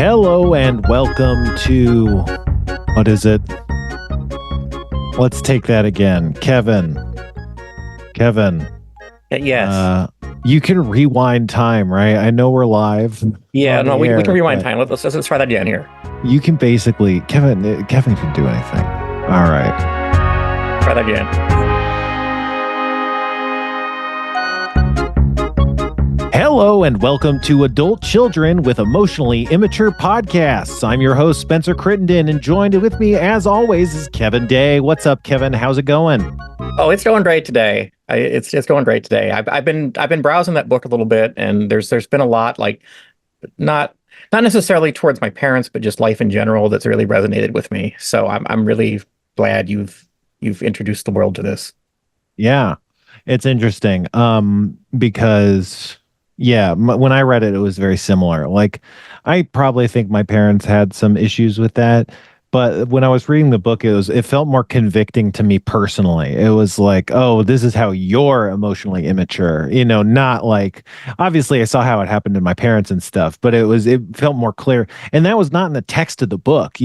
Hello and welcome to, what is it? Let's take that again. Kevin. Yes. You can rewind time, right? I know we're live. Yeah, no, we can rewind but time. Let's try that again here. You can basically, Kevin can do anything. All right. Try that again. Hello and welcome to Adult Children with Emotionally Immature Podcasts. I'm your host, Spencer Crittenden, and joined with me, as always, is Kevin Day. What's up, Kevin? How's it going? Oh, it's going great today. It's going great today. I've been browsing that book a little bit, and there's been a lot, like not necessarily towards my parents, but just life in general that's really resonated with me. So I'm really glad you've introduced the world to this. Yeah, it's interesting. Because when I read it, it was very similar. Like, I probably think my parents had some issues with that. But when I was reading the book, it felt more convicting to me personally. It was like, oh, this is how you're emotionally immature, not like, obviously I saw how it happened to my parents and stuff, but it felt more clear. And that was not in the text of the book,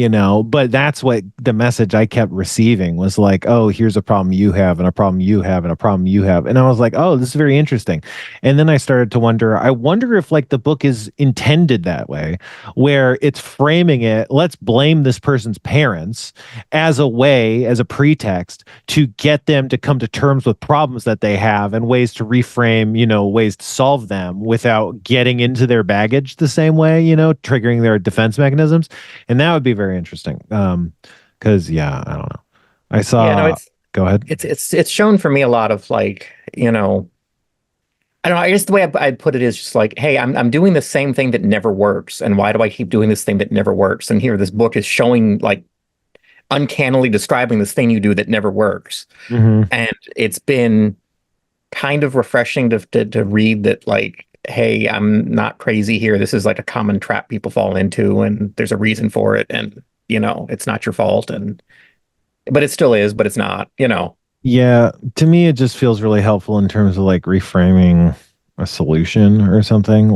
but that's what the message I kept receiving was like, oh, here's a problem you have and a problem you have and a problem you have. And I was like, oh, this is very interesting. And then I started to I wonder if like the book is intended that way, where it's framing it, let's blame this person's parents as a pretext to get them to come to terms with problems that they have and ways to reframe, ways to solve them without getting into their baggage the same way, triggering their defense mechanisms. And that would be very interesting. Because I don't know. I saw go ahead. It's shown for me a lot of like, I don't know. I guess the way I'd put it is just like, hey, I'm doing the same thing that never works. And why do I keep doing this thing that never works? And here, this book is showing, like, uncannily describing this thing you do that never works. Mm-hmm. And it's been kind of refreshing to read that, like, hey, I'm not crazy here. This is like a common trap people fall into, and there's a reason for it. And, it's not your fault. But it still is, but it's not, Yeah, to me, it just feels really helpful in terms of like reframing a solution or something.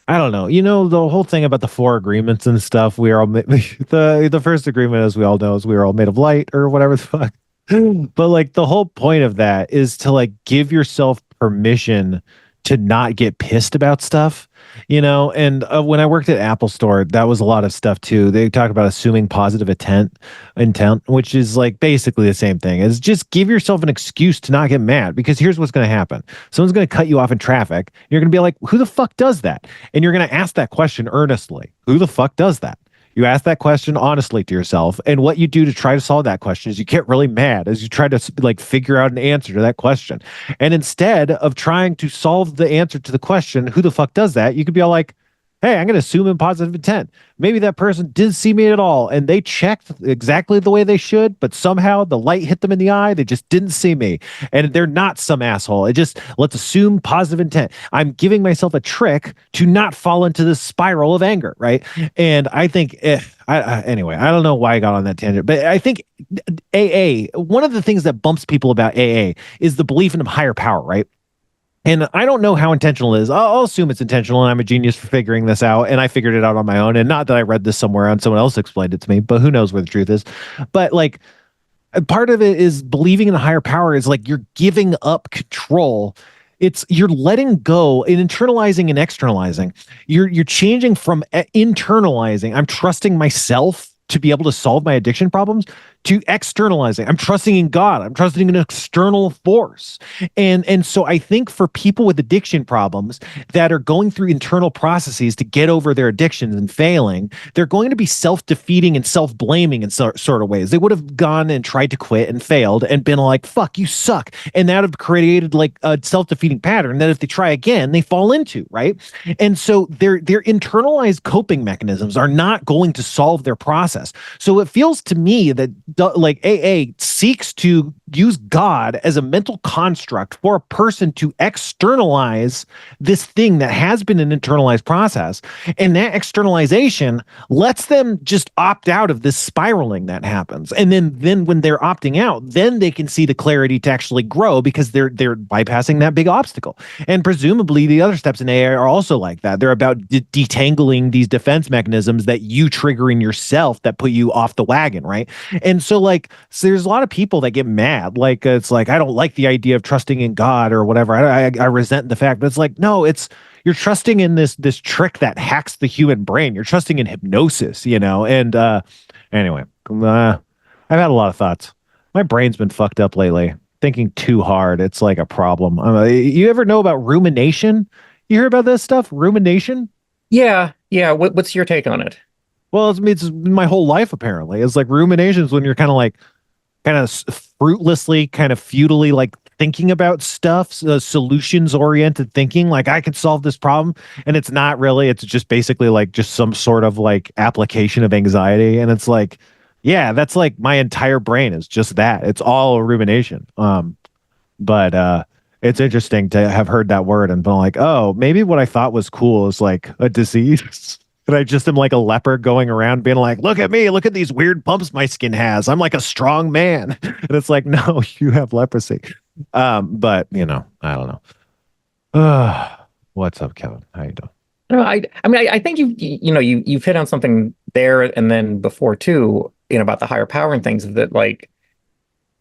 I don't know. The whole thing about the four agreements and stuff. We are all the first agreement, as we all know, is we are all made of light or whatever the fuck. But like the whole point of that is to like give yourself permission to not get pissed about stuff, and when I worked at Apple Store, that was a lot of stuff too. They talk about assuming positive intent, which is like basically the same thing as just give yourself an excuse to not get mad, because here's what's going to happen. Someone's going to cut you off in traffic. You're going to be like, who the fuck does that? And you're going to ask that question earnestly. Who the fuck does that? You ask that question honestly to yourself, and what you do to try to solve that question is you get really mad as you try to like figure out an answer to that question. And instead of trying to solve the answer to the question, who the fuck does that? You could be all like, hey, I'm going to assume in positive intent. Maybe that person didn't see me at all, and they checked exactly the way they should, but somehow the light hit them in the eye. They just didn't see me, and they're not some asshole. Let's assume positive intent. I'm giving myself a trick to not fall into this spiral of anger, right? And I think, anyway, I don't know why I got on that tangent, but I think one of the things that bumps people about AA is the belief in a higher power, right? And I don't know how intentional it is. I'll assume it's intentional, and I'm a genius for figuring this out. And I figured it out on my own. And not that I read this somewhere and someone else explained it to me, but who knows where the truth is. But like, part of it is believing in a higher power is like you're giving up control. You're letting go in internalizing and externalizing. You're changing from internalizing. I'm trusting myself to be able to solve my addiction problems, to externalizing. I'm trusting in God. I'm trusting in an external force. And so I think for people with addiction problems that are going through internal processes to get over their addictions and failing, they're going to be self-defeating and self-blaming in sort of ways. They would have gone and tried to quit and failed and been like, fuck, you suck. And that would have created like a self-defeating pattern that if they try again, they fall into, right? And so their internalized coping mechanisms are not going to solve their process. process. So it feels to me that like AA seeks to use God as a mental construct for a person to externalize this thing that has been an internalized process. And that externalization lets them just opt out of this spiraling that happens. And then when they're opting out, then they can see the clarity to actually grow because they're bypassing that big obstacle. And presumably the other steps in AA are also like that. They're about detangling these defense mechanisms that you trigger in yourself that put you off the wagon, right? And so there's a lot of people that get mad. Like it's like, I don't like the idea of trusting in God or whatever. I resent the fact, but it's like, no, it's you're trusting in this trick that hacks the human brain. You're trusting in hypnosis, you know? And anyway, I've had a lot of thoughts. My brain's been fucked up lately. Thinking too hard. It's like a problem. You ever know about rumination? You hear about this stuff? Rumination? Yeah, yeah. What's your take on it? Well, it's my whole life apparently. It's like ruminations when you're kind of fruitlessly, kind of futilely like thinking about stuff, solutions oriented thinking. Like I could solve this problem, and it's not really. It's just basically like just some sort of like application of anxiety, and it's like, yeah, that's like my entire brain is just that. It's all a rumination. But it's interesting to have heard that word and been like, oh, maybe what I thought was cool is like a disease. And I just am like a leper going around being like, look at me, look at these weird bumps my skin has. I'm like a strong man. And it's like, no, you have leprosy. But you know, I don't know. What's up, Kevin? How you doing? No, I mean, I think you've hit on something there, and then before too, about the higher power and things that like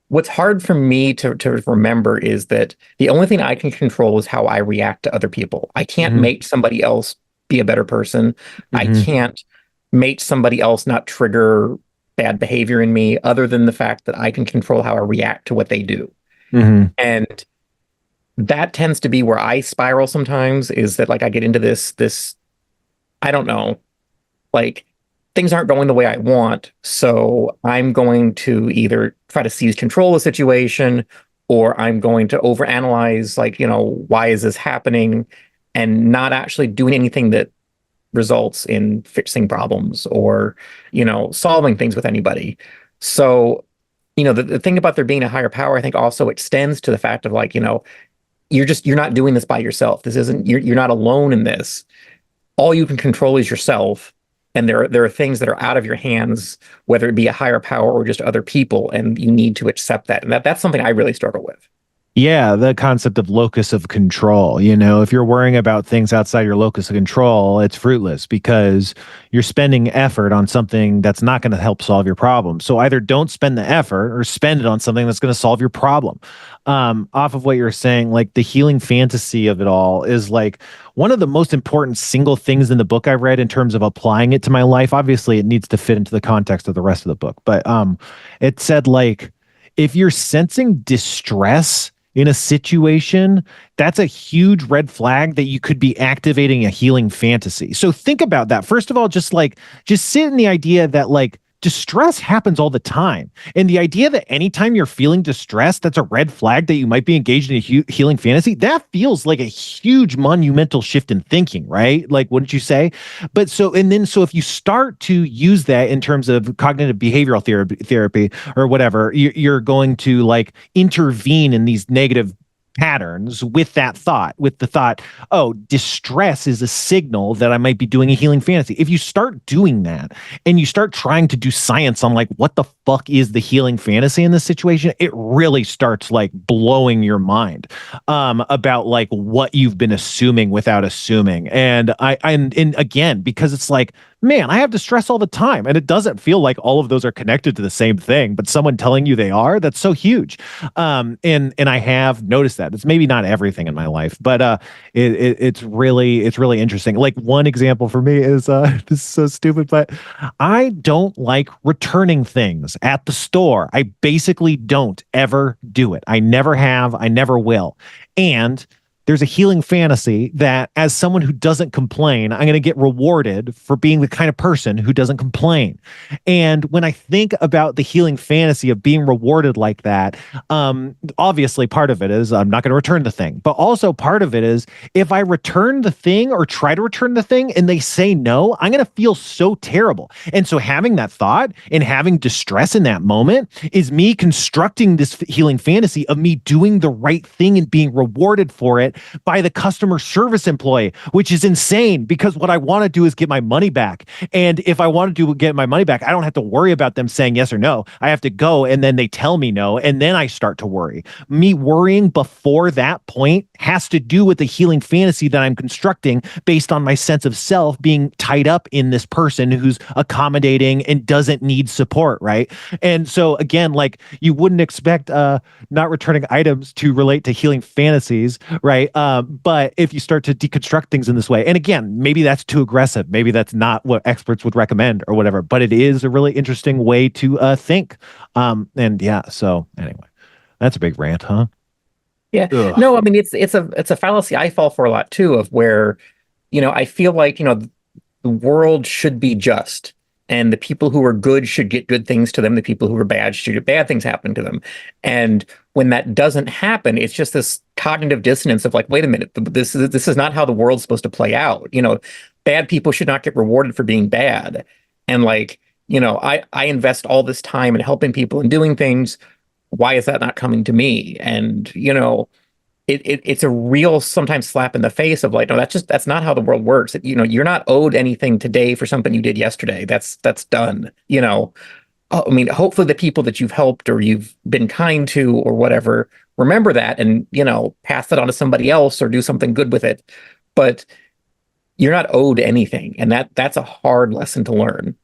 what's hard for me to remember is that the only thing I can control is how I react to other people. I can't Mm-hmm. make somebody else be a better person. I Mm-hmm. can't make somebody else not trigger bad behavior in me, other than the fact that I can control how I react to what they do. Mm-hmm. And that tends to be where I spiral sometimes, is that like I get into this, I don't know, like things aren't going the way I want. So I'm going to either try to seize control of the situation, or I'm going to overanalyze, like, why is this happening? And not actually doing anything that results in fixing problems or, solving things with anybody. So, the thing about there being a higher power, I think also extends to the fact of like, you're not doing this by yourself. This isn't, you're not alone in this. All you can control is yourself. And there are things that are out of your hands, whether it be a higher power or just other people, and you need to accept that. And that's something I really struggle with. Yeah, the concept of locus of control. You know, if you're worrying about things outside your locus of control, it's fruitless because you're spending effort on something that's not going to help solve your problem. So either don't spend the effort or spend it on something that's going to solve your problem. Off of what you're saying, like the healing fantasy of it all is like one of the most important single things in the book I read in terms of applying it to my life. Obviously, it needs to fit into the context of the rest of the book, but it said like if you're sensing distress in a situation, that's a huge red flag that you could be activating a healing fantasy. So think about that. First of all, just sit in the idea that like distress happens all the time. And the idea that anytime you're feeling distressed, that's a red flag that you might be engaged in a healing fantasy, that feels like a huge monumental shift in thinking, right? Like, wouldn't you say? So if you start to use that in terms of cognitive behavioral therapy or whatever, you're going to like intervene in these negative patterns with the thought, oh, distress is a signal that I might be doing a healing fantasy. If you start doing that and you start trying to do science on like what the fuck is the healing fantasy in this situation, it really starts like blowing your mind about like what you've been assuming without assuming. And and again, because it's like, man, I have distress all the time. And it doesn't feel like all of those are connected to the same thing, but someone telling you they are, that's so huge. And I have noticed that. It's maybe not everything in my life, but it's really interesting. Like one example for me is this is so stupid, but I don't like returning things at the store. I basically don't ever do it. I never have, I never will. And there's a healing fantasy that as someone who doesn't complain, I'm going to get rewarded for being the kind of person who doesn't complain. And when I think about the healing fantasy of being rewarded like that, obviously part of it is I'm not going to return the thing, but also part of it is if I return the thing or try to return the thing and they say no, I'm going to feel so terrible. And so having that thought and having distress in that moment is me constructing this healing fantasy of me doing the right thing and being rewarded for it by the customer service employee, which is insane because what I want to do is get my money back. And if I want to get my money back, I don't have to worry about them saying yes or no. I have to go and then they tell me no. And then I start to worry. Me worrying before that point has to do with the healing fantasy that I'm constructing based on my sense of self being tied up in this person who's accommodating and doesn't need support, right? And so again, like you wouldn't expect not returning items to relate to healing fantasies, right? But if you start to deconstruct things in this way, and again, maybe that's too aggressive, maybe that's not what experts would recommend or whatever, but it is a really interesting way to think. And yeah, so anyway, that's a big rant, huh? Yeah. Ugh. No, I mean it's a fallacy I fall for a lot too, of where, I feel like, the world should be just, and the people who are good should get good things to them. The people who are bad should get bad things happen to them. And when that doesn't happen, it's just this cognitive dissonance of like, wait a minute, this is not how the world's supposed to play out. Bad people should not get rewarded for being bad. And like, I invest all this time in helping people and doing things. Why is that not coming to me? And it's a real sometimes slap in the face of like, no, that's not how the world works. You're not owed anything today for something you did yesterday. That's done. I mean, hopefully the people that you've helped or you've been kind to or whatever, remember that and, pass it on to somebody else or do something good with it. But you're not owed anything. And that's a hard lesson to learn.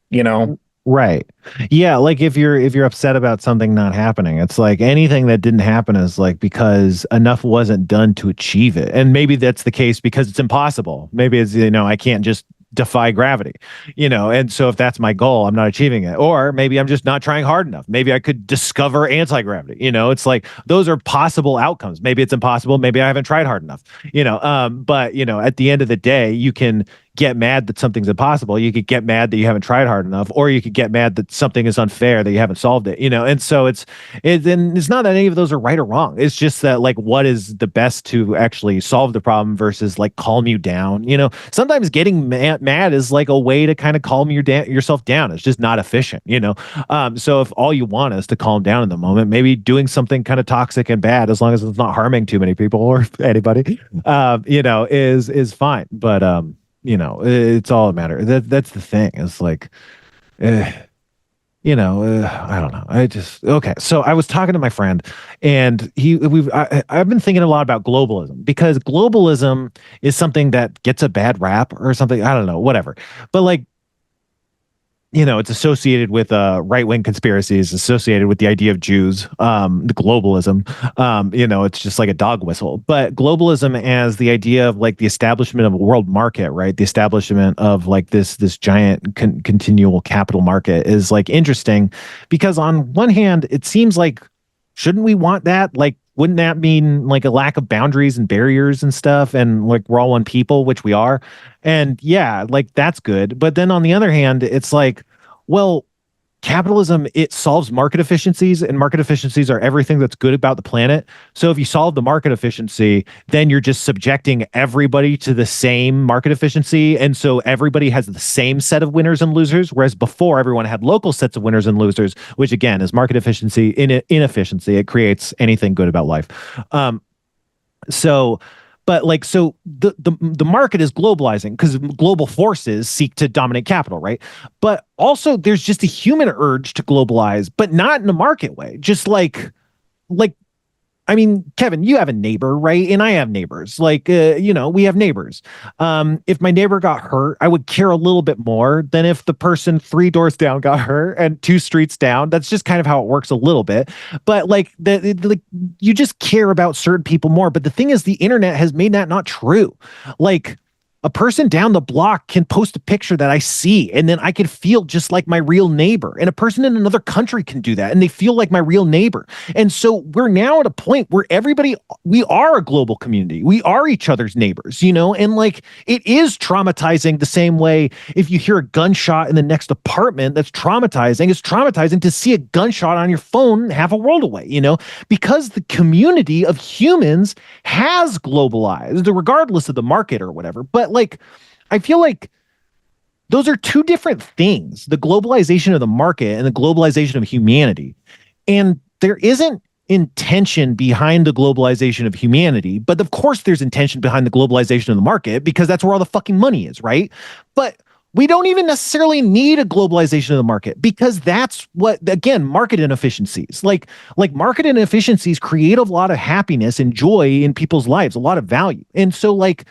Right. Yeah, like if you're upset about something not happening, it's like anything that didn't happen is like because enough wasn't done to achieve it. And maybe that's the case because it's impossible. Maybe it's, I can't just defy gravity, and so if that's my goal, I'm not achieving it. Or maybe I'm just not trying hard enough. Maybe I could discover anti-gravity. It's like those are possible outcomes. Maybe it's impossible. Maybe I haven't tried hard enough. But at the end of the day, you can get mad that something's impossible. You could get mad that you haven't tried hard enough, or you could get mad that something is unfair, that you haven't solved it, and so it's not that any of those are right or wrong. It's just that like what is the best to actually solve the problem versus like calm you down. Sometimes getting mad is like a way to kind of calm yourself down. It's just not efficient. So if all you want is to calm down in the moment, maybe doing something kind of toxic and bad, as long as it's not harming too many people or anybody, is fine. But it's all a matter. That's the thing. It's like, I don't know. Okay. So I was talking to my friend, and I've been thinking a lot about globalism because globalism is something that gets a bad rap or something. I don't know, whatever. But like, it's associated with right-wing conspiracies, associated with the idea of Jews, the globalism. It's just like a dog whistle. But globalism as the idea of like the establishment of a world market, right? The establishment of like this giant continual capital market is like interesting because on one hand, it seems like shouldn't we want that? Like, wouldn't that mean like a lack of boundaries and barriers and stuff? And like we're all one people, which we are. And yeah, like that's good. But then on the other hand, it's like, well, capitalism, it solves market efficiencies, and market efficiencies are everything that's good about the planet. So if you solve the market efficiency, then you're just subjecting everybody to the same market efficiency. And so everybody has the same set of winners and losers, whereas before everyone had local sets of winners and losers, which again is market efficiency, inefficiency. It creates anything good about life. So the market is globalizing because global forces seek to dominate capital, right? But also there's just a human urge to globalize, but not in a market way. Just like I mean, Kevin, you have a neighbor, right? And I have neighbors. Like, we have neighbors. If my neighbor got hurt, I would care a little bit more than if the person 3 doors down got hurt and 2 streets down. That's just kind of how it works a little bit. But like, you just care about certain people more. But the thing is, the internet has made that not true. Like, A person down the block can post a picture that I see, and then I can feel just like my real neighbor. And a person in another country can do that, and they feel like my real neighbor. And so we're now at a point where we are a global community. We are each other's neighbors, and like it is traumatizing the same way if you hear a gunshot in the next apartment, that's traumatizing. It's traumatizing to see a gunshot on your phone half a world away, because the community of humans has globalized, regardless of the market or whatever. But like, I feel like those are two different things, the globalization of the market and the globalization of humanity. And there isn't intention behind the globalization of humanity, but of course there's intention behind the globalization of the market because that's where all the fucking money is, right? But we don't even necessarily need a globalization of the market because that's what, again, market inefficiencies, like market inefficiencies create a lot of happiness and joy in people's lives, a lot of value. And so like,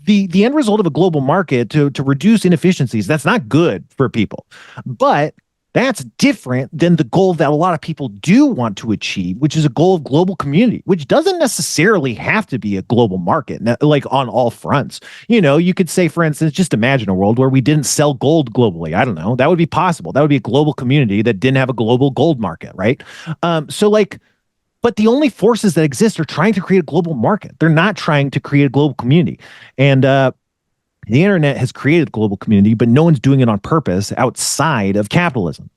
the end result of a global market to reduce inefficiencies, that's not good for people. But that's different than the goal that a lot of people do want to achieve, which is a goal of global community, which doesn't necessarily have to be a global market, like on all fronts. You could say, for instance, just imagine a world where we didn't sell gold globally. I don't know. That would be possible. That would be a global community that didn't have a global gold market, right? But the only forces that exist are trying to create a global market. They're not trying to create a global community. And the internet has created a global community, but no one's doing it on purpose outside of capitalism.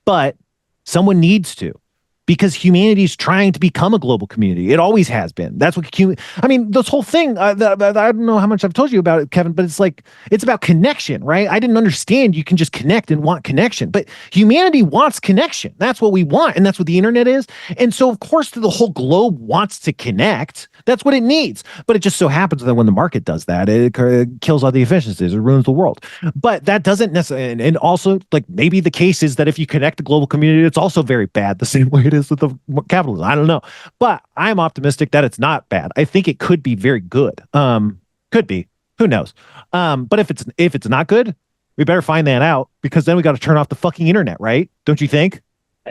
But someone needs to, because humanity is trying to become a global community. It always has been. That's what this whole thing, I don't know how much I've told you about it, Kevin, but it's about connection, right? I didn't understand you can just connect and want connection, but humanity wants connection. That's what we want. And that's what the internet is. And so of course the whole globe wants to connect. That's what it needs. But it just so happens that when the market does that, it kills all the efficiencies. It ruins the world. But that doesn't necessarily, and also like maybe the case is that if you connect the global community, it's also very bad the same way it is with the capitalism. I don't know. But I'm optimistic that it's not bad. I think it could be very good. Could be. Who knows? But if it's not good, we better find that out because then we got to turn off the fucking internet, right? Don't you think?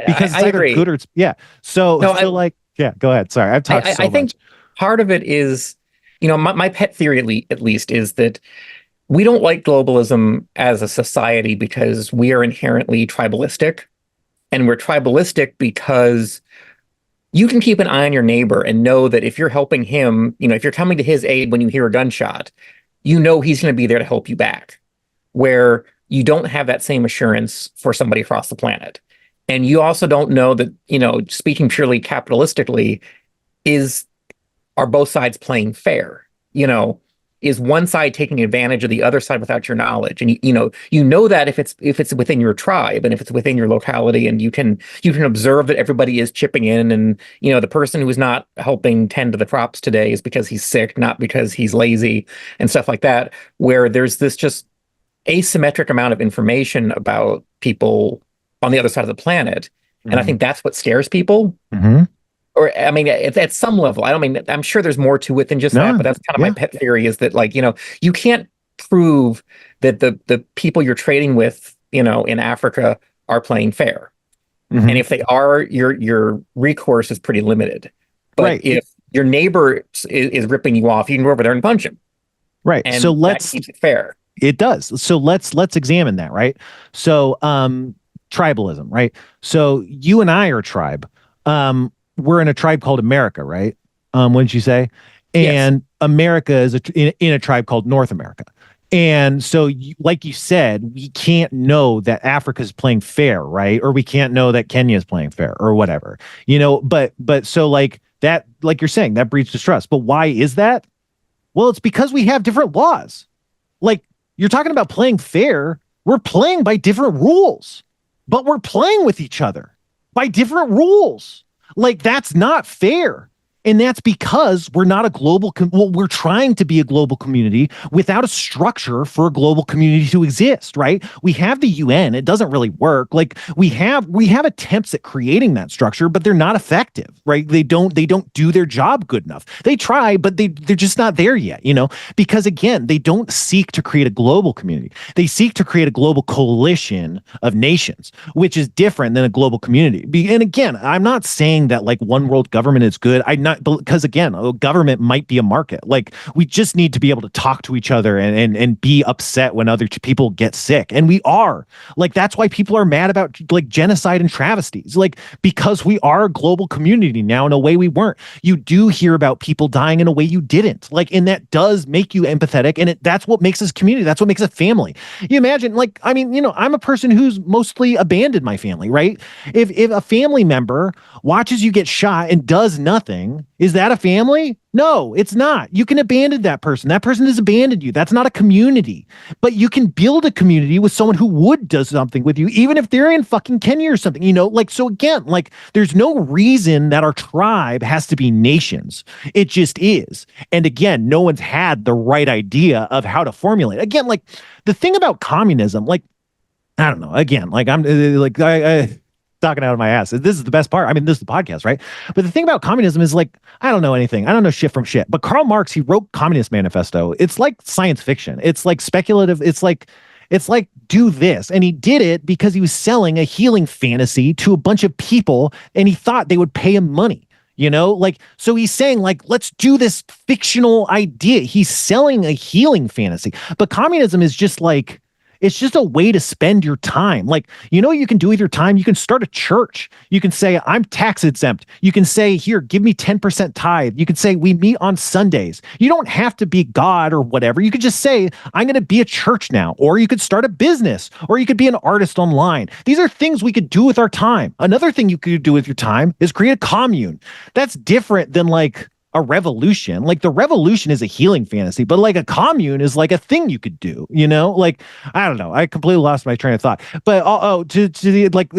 Because it's I either agree. good or it's yeah. So No, yeah, go ahead. Sorry, I've talked so I think much. part of it is, my pet theory at least is that we don't like globalism as a society because we are inherently tribalistic. And we're tribalistic because you can keep an eye on your neighbor and know that if you're helping him, if you're coming to his aid when you hear a gunshot, he's going to be there to help you back. Where you don't have that same assurance for somebody across the planet. And you also don't know that, speaking purely capitalistically, are both sides playing fair? Is one side taking advantage of the other side without your knowledge? And you know that if it's within your tribe and if it's within your locality, and you can observe that everybody is chipping in, and the person who's not helping tend to the crops today is because he's sick, not because he's lazy, and stuff like that, where there's this just asymmetric amount of information about people on the other side of the planet. And I think that's what scares people. Mm-hmm. Or, I mean, at some level, I'm sure there's more to it than just that, but that's kind of my pet theory is that, you can't prove that the people you're trading with, in Africa are playing fair. Mm-hmm. And if they are, your recourse is pretty limited. But if your neighbor is ripping you off, you can go over there and punch him. Right. And so that keeps it fair. It does. So let's examine that, right? So tribalism, right? So you and I are a tribe. We're in a tribe called America, right? Wouldn't you say? And yes. America is in a tribe called North America. And so, like you said, we can't know that Africa is playing fair, right? Or we can't know that Kenya is playing fair or whatever, but so like that, like you're saying, that breeds distrust. But why is that? Well, it's because we have different laws. Like you're talking about playing fair. We're playing by different rules, but we're playing with each other by different rules. Like that's not fair. And that's because we're not a global, we're trying to be a global community without a structure for a global community to exist, right? We have the UN. It doesn't really work. Like we have attempts at creating that structure, but they're not effective, right? They don't do their job good enough. They try, but they're just not there yet, because again, they don't seek to create a global community. They seek to create a global coalition of nations, which is different than a global community. And again, I'm not saying that like one world government is good. I'm not not because again, government might be a market. Like we just need to be able to talk to each other and be upset when other people get sick, and we are. Like that's why people are mad about like genocide and travesties, like because we are a global community now in a way we weren't. You do hear about people dying in a way you didn't, like, and that does make you empathetic, and that's what makes us community. That's what makes us family. You imagine, like, I mean, I'm a person who's mostly abandoned my family, right? If a family member watches you get shot and does nothing, is that a family? No, it's not. You can abandon that person. That person has abandoned you. That's not a community. But you can build a community with someone who would do something with you, even if they're in fucking Kenya or something, like, so again, like, there's no reason that our tribe has to be nations. It just is. And again, no one's had the right idea of how to formulate. Again, like, the thing about communism, like, I don't know. Again, like I'm like I talking out of my ass. This is the best part. I mean, this is the podcast, right? But the thing about communism is like I don't know anything. I don't know shit from shit. But Karl Marx, he wrote Communist Manifesto. It's like science fiction. It's like speculative. It's like do this, and he did it because he was selling a healing fantasy to a bunch of people, and he thought they would pay him money. Like, so he's saying, like, let's do this fictional idea. He's selling a healing fantasy, but communism is just like, it's just a way to spend your time. Like, you can do with your time. You can start a church. You can say, I'm tax exempt. You can say, here, give me 10% tithe. You can say, we meet on Sundays. You don't have to be God or whatever. You could just say, I'm going to be a church now. Or you could start a business. Or you could be an artist online. These are things we could do with our time. Another thing you could do with your time is create a commune. That's different than like a revolution. Like the revolution is a healing fantasy, but like a commune is like a thing you could do, like, I don't know. I completely lost my train of thought, but to the, like,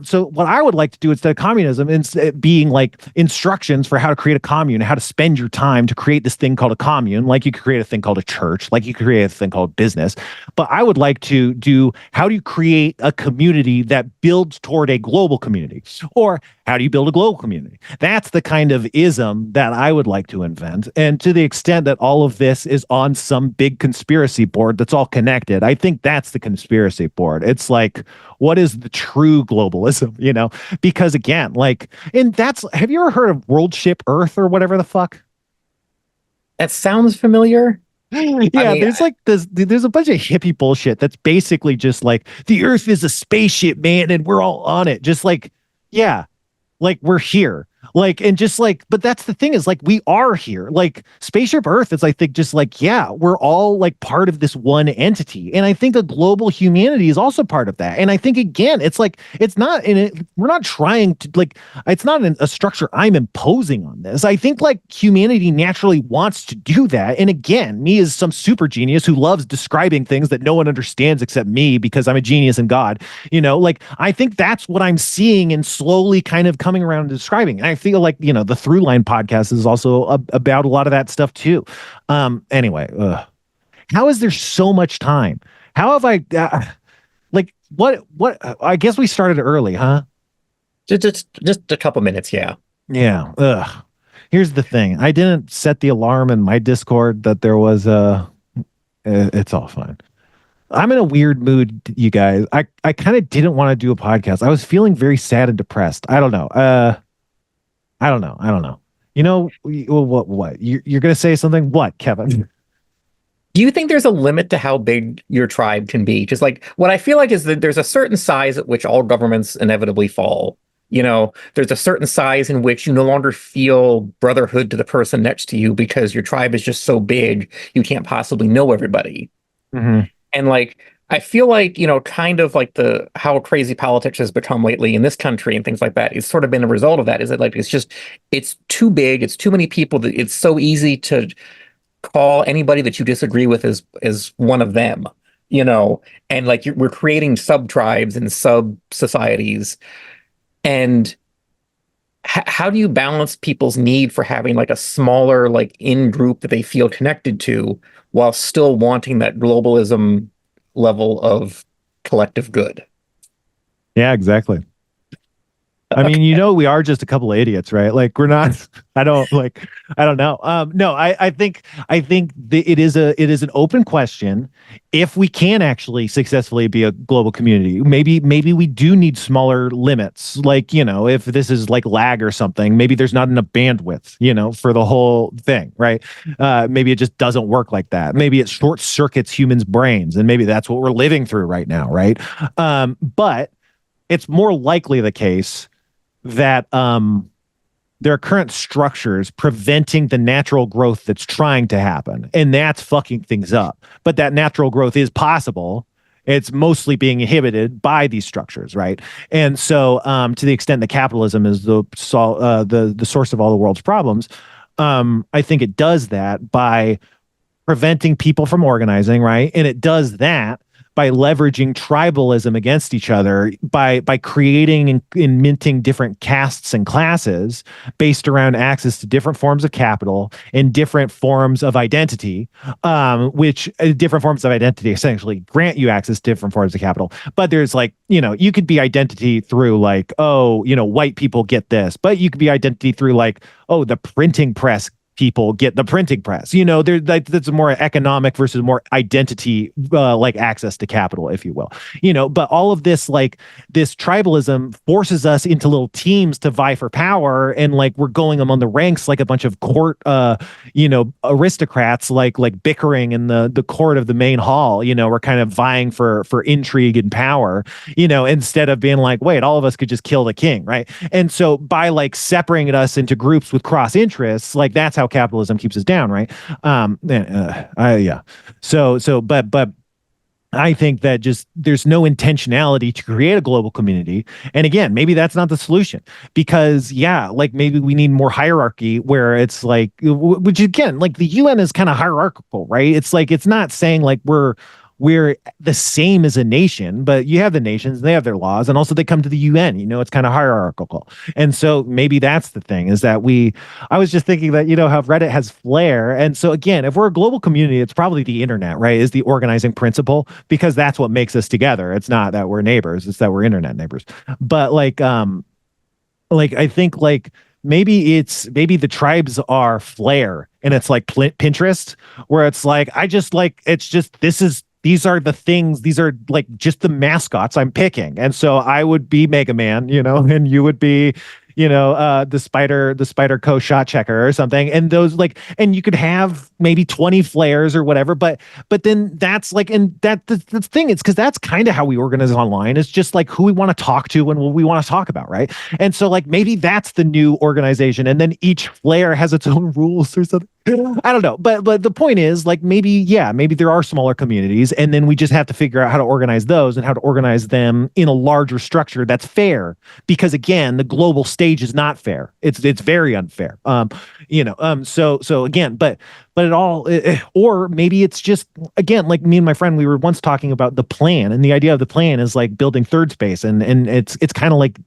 so what I would like to do instead of communism is being like instructions for how to create a commune, how to spend your time to create this thing called a commune. Like you could create a thing called a church, like you could create a thing called business, but I would like to do, how do you create a community that builds toward a global community, or how do you build a global community? That's the kind of ism that I would like to invent. And to the extent that all of this is on some big conspiracy board that's all connected, I think that's the conspiracy board. It's like, what is the true globalism, Because again, like, and that's, have you ever heard of World Ship Earth or whatever the fuck? That sounds familiar. Yeah, I mean, there's like there's a bunch of hippie bullshit that's basically just like the Earth is a spaceship, man, and we're all on it. Just like, yeah, like we're here, like, and just like, but that's the thing, is like we are here, like spaceship Earth is, I think, just like, yeah, we're all like part of this one entity, and I think a global humanity is also part of that. And I think again, it's like, it's not in it, we're not trying to, like, it's not a structure I'm imposing on this. I think like humanity naturally wants to do that, and again, me as some super genius who loves describing things that no one understands except me because I'm a genius and God, like, I think that's what I'm seeing and slowly kind of coming around to describing. And I feel like, the Through Line podcast is also about a lot of that stuff too. Anyway, how is there so much time? How have I, like, what, I guess we started early, huh? just a couple minutes. Yeah. Yeah. Here's the thing. I didn't set the alarm in my Discord that there was it's all fine. I'm in a weird mood, you guys. I kind of didn't want to do a podcast. I was feeling very sad and depressed. I don't know. I don't know. I don't know. What? You're going to say something? What, Kevin? Do you think there's a limit to how big your tribe can be? Just like what I feel like is that there's a certain size at which all governments inevitably fall. There's a certain size in which you no longer feel brotherhood to the person next to you because your tribe is just so big, you can't possibly know everybody. Mm-hmm. And like, I feel like, kind of like how crazy politics has become lately in this country and things like that, it's sort of been a result of that. Is that like, it's too big, it's too many people, that it's so easy to call anybody that you disagree with as one of them, and like we're creating sub tribes and sub societies. And how do you balance people's need for having like a smaller, like in group that they feel connected to, while still wanting that globalism level of collective good? Yeah, exactly. I mean, we are just a couple of idiots, right? Like we're not. I don't know. No, I think it is an open question. If we can actually successfully be a global community, maybe we do need smaller limits. Like if this is like lag or something, maybe there's not enough bandwidth, for the whole thing, right? Maybe it just doesn't work like that. Maybe it short circuits humans' brains, and maybe that's what we're living through right now, right? But it's more likely the case that there are current structures preventing the natural growth that's trying to happen, and that's fucking things up. But that natural growth is possible. It's mostly being inhibited by these structures, right? And so, to the extent that capitalism is the source of all the world's problems, I think it does that by preventing people from organizing, right? And it does that by leveraging tribalism against each other, by creating and minting different castes and classes based around access to different forms of capital and different forms of identity, which different forms of identity essentially grant you access to different forms of capital. But there's like, you could be identity through like, oh, white people get this, but you could be identity through like, oh, the printing press people get the printing press. There that's a more economic versus more identity, like access to capital, if you will. But all of this, like this tribalism, forces us into little teams to vie for power, and like we're going among the ranks like a bunch of court, aristocrats, like bickering in the court of the main hall. We're kind of vying for intrigue and power. Instead of being like, wait, all of us could just kill the king, right? And so by like separating us into groups with cross interests, like that's how capitalism keeps us down, right? Yeah. But I think that just there's no intentionality to create a global community. And again, maybe that's not the solution, because like maybe we need more hierarchy where it's like, which again, like the UN is kind of hierarchical, right? It's like, it's not saying like we're the same as a nation, but you have the nations, they have their laws, and also they come to the UN. It's kind of hierarchical. And so maybe that's the thing, is that I was just thinking that, how Reddit has flair. And so again, if we're a global community, it's probably the internet, right? Is the organizing principle, because that's what makes us together. It's not that we're neighbors, it's that we're internet neighbors. But I think like maybe the tribes are flair, and it's like Pinterest, where it's like, these are the things, these are like just the mascots I'm picking. And so I would be Mega Man, and you would be, the spider co shot checker or something. And those like, and you could have maybe 20 flares or whatever, but then that's like, and the thing is, because that's kind of how we organize online. It's just like who we want to talk to and what we want to talk about, right? And so like maybe that's the new organization, and then each flare has its own rules or something. I don't know, but the point is like maybe there are smaller communities, and then we just have to figure out how to organize those and how to organize them in a larger structure that's fair. Because again, the global stage is not fair. It's very unfair. So again, but or maybe it's just, again, like me and my friend, we were once talking about the plan, and the idea of the plan is like building third space, and it's kind of like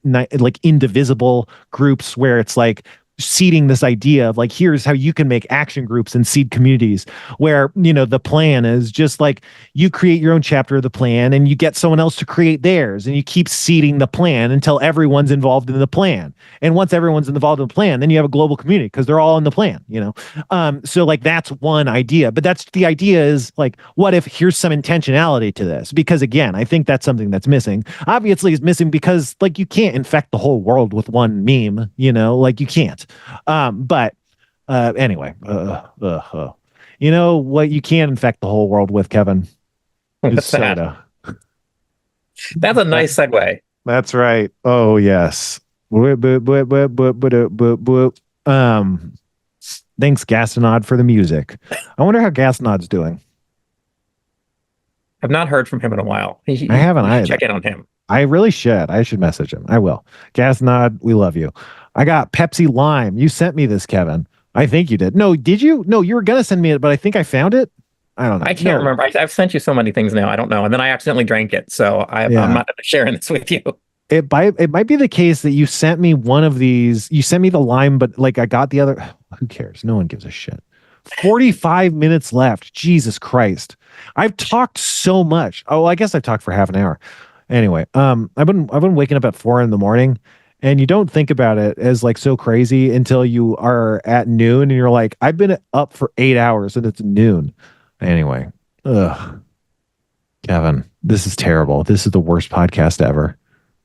indivisible groups, where it's like seeding this idea of like, here's how you can make action groups and seed communities, where the plan is just like you create your own chapter of the plan, and you get someone else to create theirs, and you keep seeding the plan until everyone's involved in the plan. And once everyone's involved in the plan, then you have a global community, because they're all in the plan. So like that's one idea, but that's the idea is like, what if here's some intentionality to this? Because again, I think that's something that's missing. Obviously is missing, because like you can't infect the whole world with one meme, like you can't. But anyway, what you can infect the whole world with, Kevin, is What's that? soda. That's a nice segue. That's right. Oh yes. Thanks, Gastonod, for the music. I wonder how Gastonod's doing. I've not heard from him in a while. I haven't either. Check in on him. I really should. I should message him. I will. Gastonod, we love you. I got Pepsi Lime. You sent me this, Kevin. I think you did. No, did you? No, you were gonna send me it, but I think I found it. I don't know. I can't remember. I've sent you so many things now. I don't know. And then I accidentally drank it. So I'm not sharing this with you. It might be the case that you sent me one of these. You sent me the lime, but like I got the other. Who cares? No one gives a shit. 45 minutes left. Jesus Christ. I've talked so much. Oh, I guess I've talked for half an hour. Anyway, I've been waking up at 4 a.m, And you don't think about it as like so crazy until you are at noon and you're like, I've been up for 8 hours and it's noon. Anyway, ugh, Kevin, this is terrible. This is the worst podcast ever.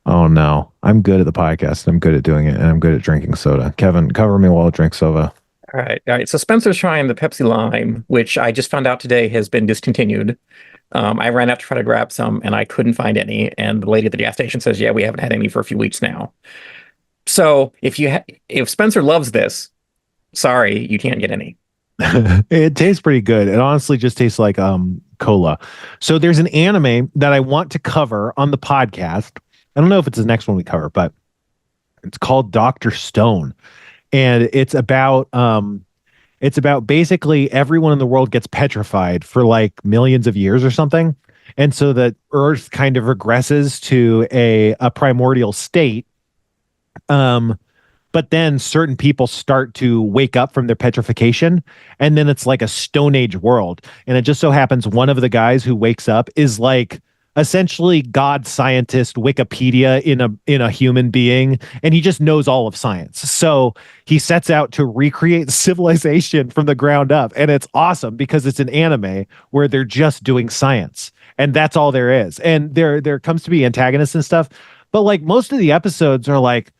Oh no, I'm good at the podcast. I'm good at doing it, and I'm good at drinking soda. Kevin, cover me while I drink soda. All right, all right. So Spencer's trying the Pepsi Lime, which I just found out today has been discontinued. I ran out to try to grab some, and I couldn't find any. And the lady at the gas station says, "Yeah, we haven't had any for a few weeks now." So if Spencer loves this, sorry, you can't get any. It tastes pretty good. It honestly just tastes like cola. So there's an anime that I want to cover on the podcast. I don't know if it's the next one we cover, but it's called Dr. Stone. And it's about basically everyone in the world gets petrified for like millions of years or something. And so that Earth kind of regresses to a primordial state. Um, but then certain people start to wake up from their petrification, and then it's like a Stone Age world. And it just so happens one of the guys who wakes up is like essentially God scientist Wikipedia in a human being, and he just knows all of science. So he sets out to recreate civilization from the ground up, and it's awesome because it's an anime where they're just doing science, and that's all there is. And there comes to be antagonists and stuff, but like most of the episodes are like,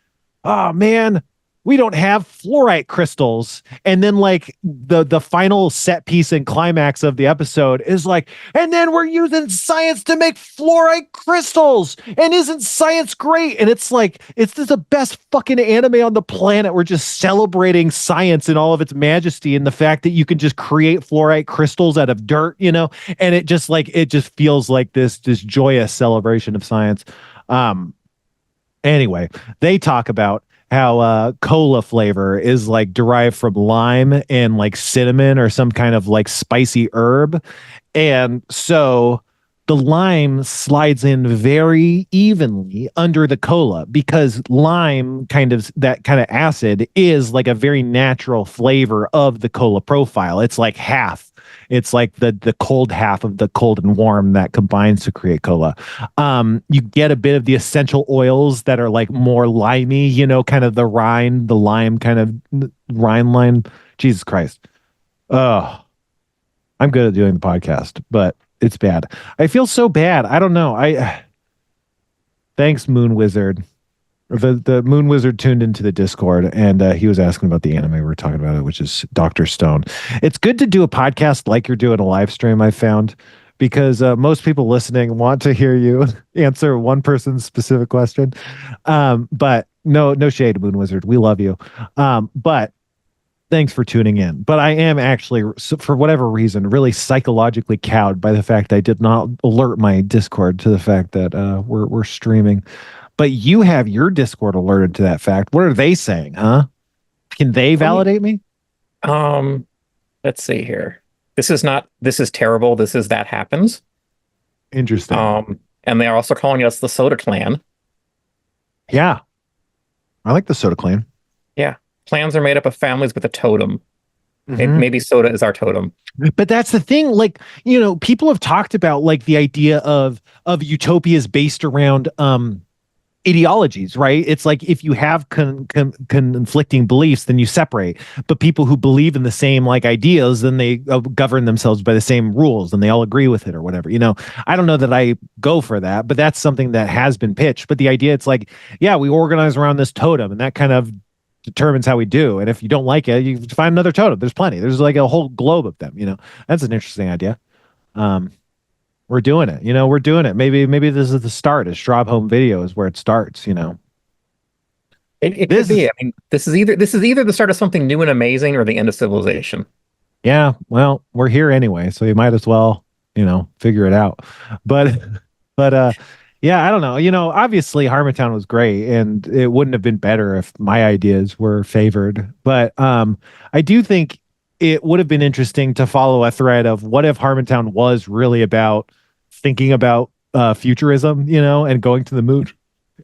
oh man, we don't have fluorite crystals. And then like the final set piece and climax of the episode is like, and then we're using science to make fluorite crystals. And isn't science great? And it's like, it's just the best fucking anime on the planet. We're just celebrating science in all of its majesty and the fact that you can just create fluorite crystals out of dirt, you know? And it just like, it just feels like this joyous celebration of science. Anyway, they talk about how cola flavor is like derived from lime and like cinnamon or some kind of like spicy herb. And so the lime slides in very evenly under the cola because lime kind of that kind of acid is like a very natural flavor of the cola profile. It's like half. It's like the cold half of the cold and warm that combines to create cola. You get a bit of the essential oils that are like more limey, you know, kind of the lime kind of rind lime. Jesus Christ. Oh, I'm good at doing the podcast, but it's bad. I feel so bad. I don't know. Thanks, Moon Wizard. The Moon Wizard tuned into the Discord, and he was asking about the anime we were talking about, it, which is Dr. Stone. It's good to do a podcast like you're doing a live stream, I found, because most people listening want to hear you answer one person's specific question. But no shade, Moon Wizard. We love you. But thanks for tuning in. But I am actually, for whatever reason, really psychologically cowed by the fact I did not alert my Discord to the fact that we're streaming. But you have your Discord alerted to that fact. What are they saying, huh? Can they validate me? Let's see here. This is terrible. This is that happens. Interesting. And they're also calling us the Soda Clan. Yeah. I like the Soda Clan. Yeah. Clans are made up of families with a totem. Mm-hmm. Maybe soda is our totem. But that's the thing. Like, you know, people have talked about like the idea of utopias based around ideologies, right? It's like if you have conflicting beliefs, then you separate. But people who believe in the same like ideas, then they govern themselves by the same rules, and they all agree with it or whatever. You know, I don't know that I go for that, but that's something that has been pitched. But the idea, it's like, yeah, we organize around this totem, and that kind of determines how we do. And if you don't like it, you find another totem. There's plenty. There's like a whole globe of them. You know, that's an interesting idea. We're doing it. You know, we're doing it. Maybe this is the start. A Straub Home Video is where it starts. You know, it could be. I mean, this is either the start of something new and amazing or the end of civilization. Yeah. Well, we're here anyway, so you might as well, you know, figure it out. But yeah, I don't know. You know, obviously Harmontown was great, and it wouldn't have been better if my ideas were favored. But I do think it would have been interesting to follow a thread of what if Harmontown was really about thinking about futurism, you know, and going to the moon,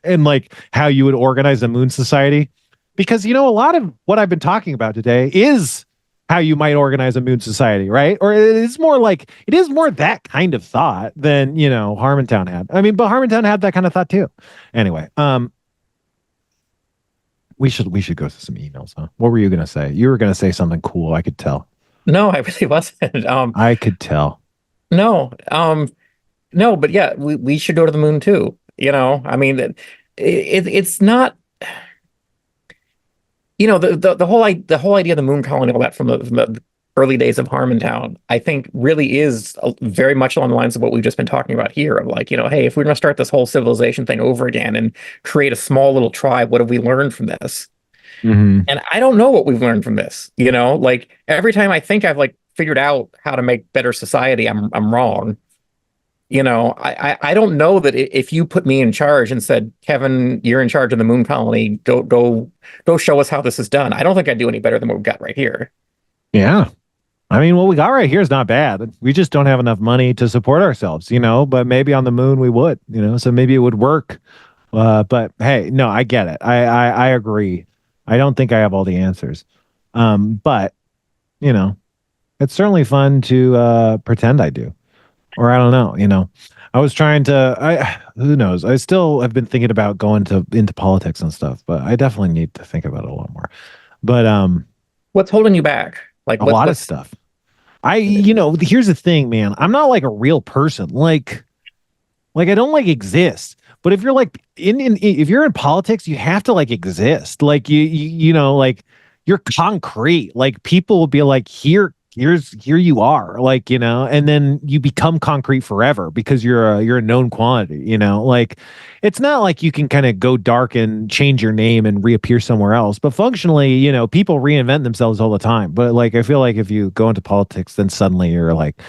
and like how you would organize a moon society. Because, you know, a lot of what I've been talking about today is how you might organize a moon society, right? Or it is more that kind of thought than, you know, Harmontown had. I mean, but Harmontown had that kind of thought too. Anyway, We should go to some emails, huh? What were you gonna say? You were gonna say something cool. I could tell. No, I really wasn't. I could tell. No, no, but yeah, we should go to the moon too. I mean, it's not, the whole idea of the moon colony, all that from the early days of Harmontown, I think really is very much along the lines of what we've just been talking about here of like, hey, if we're going to start this whole civilization thing over again and create a small little tribe, what have we learned from this? Hmm. And I don't know what we've learned from this, like every time I think I've like figured out how to make better society, I'm wrong. I don't know that if you put me in charge and said, Kevin, you're in charge of the moon colony, go show us how this is done. I don't think I'd do any better than what we've got right here. Yeah. I mean, what we got right here is not bad. We just don't have enough money to support ourselves, but maybe on the moon we would, so maybe it would work. But hey, no, I get it. I agree. I don't think I have all the answers. But you know, it's certainly fun to pretend I do. Or I don't know. I was trying to I who knows? I still have been thinking about going to into politics and stuff, but I definitely need to think about it a lot more. But What's holding you back? Like a what lot of what's stuff. Here's the thing, man. I'm not like a real person. Like I don't like exist. But if you're like if you're in politics, you have to like exist. Like like you're concrete. Like people will be like, here you are. Like, and then you become concrete forever because you're a known quantity, Like it's not like you can kind of go dark and change your name and reappear somewhere else. But functionally, people reinvent themselves all the time. But like I feel like if you go into politics, then suddenly you're like,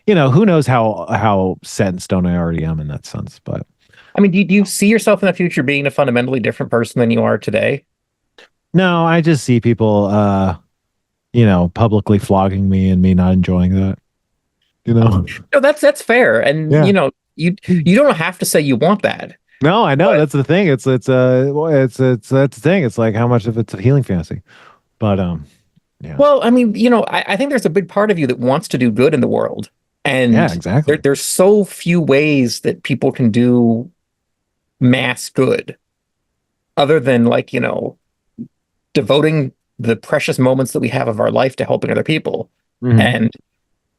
who knows how set in stone I already am in that sense. But I mean, do you see yourself in the future being a fundamentally different person than you are today? no, I just see people publicly flogging me and me not enjoying that, you know. No, that's fair. And Yeah. you don't have to say you want that. No, I know But that's the thing. It's that's the thing. It's like how much of it's a healing fantasy. But yeah. well, I mean, I think there's a big part of you that wants to do good in the world. Yeah, And exactly. there's so few ways that people can do mass good other than like, devoting the precious moments that we have of our life to helping other people. Hmm. And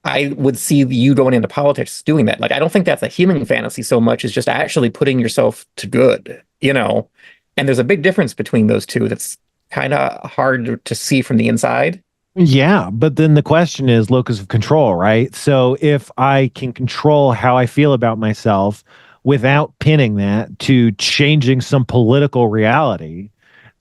I would see you going into politics doing that. Like, I don't think that's a healing fantasy so much as just actually putting yourself to good. And there's a big difference between those two that's kind of hard to see from the inside. Yeah, but then the question is locus of control, right? So if I can control how I feel about myself without pinning that to changing some political reality,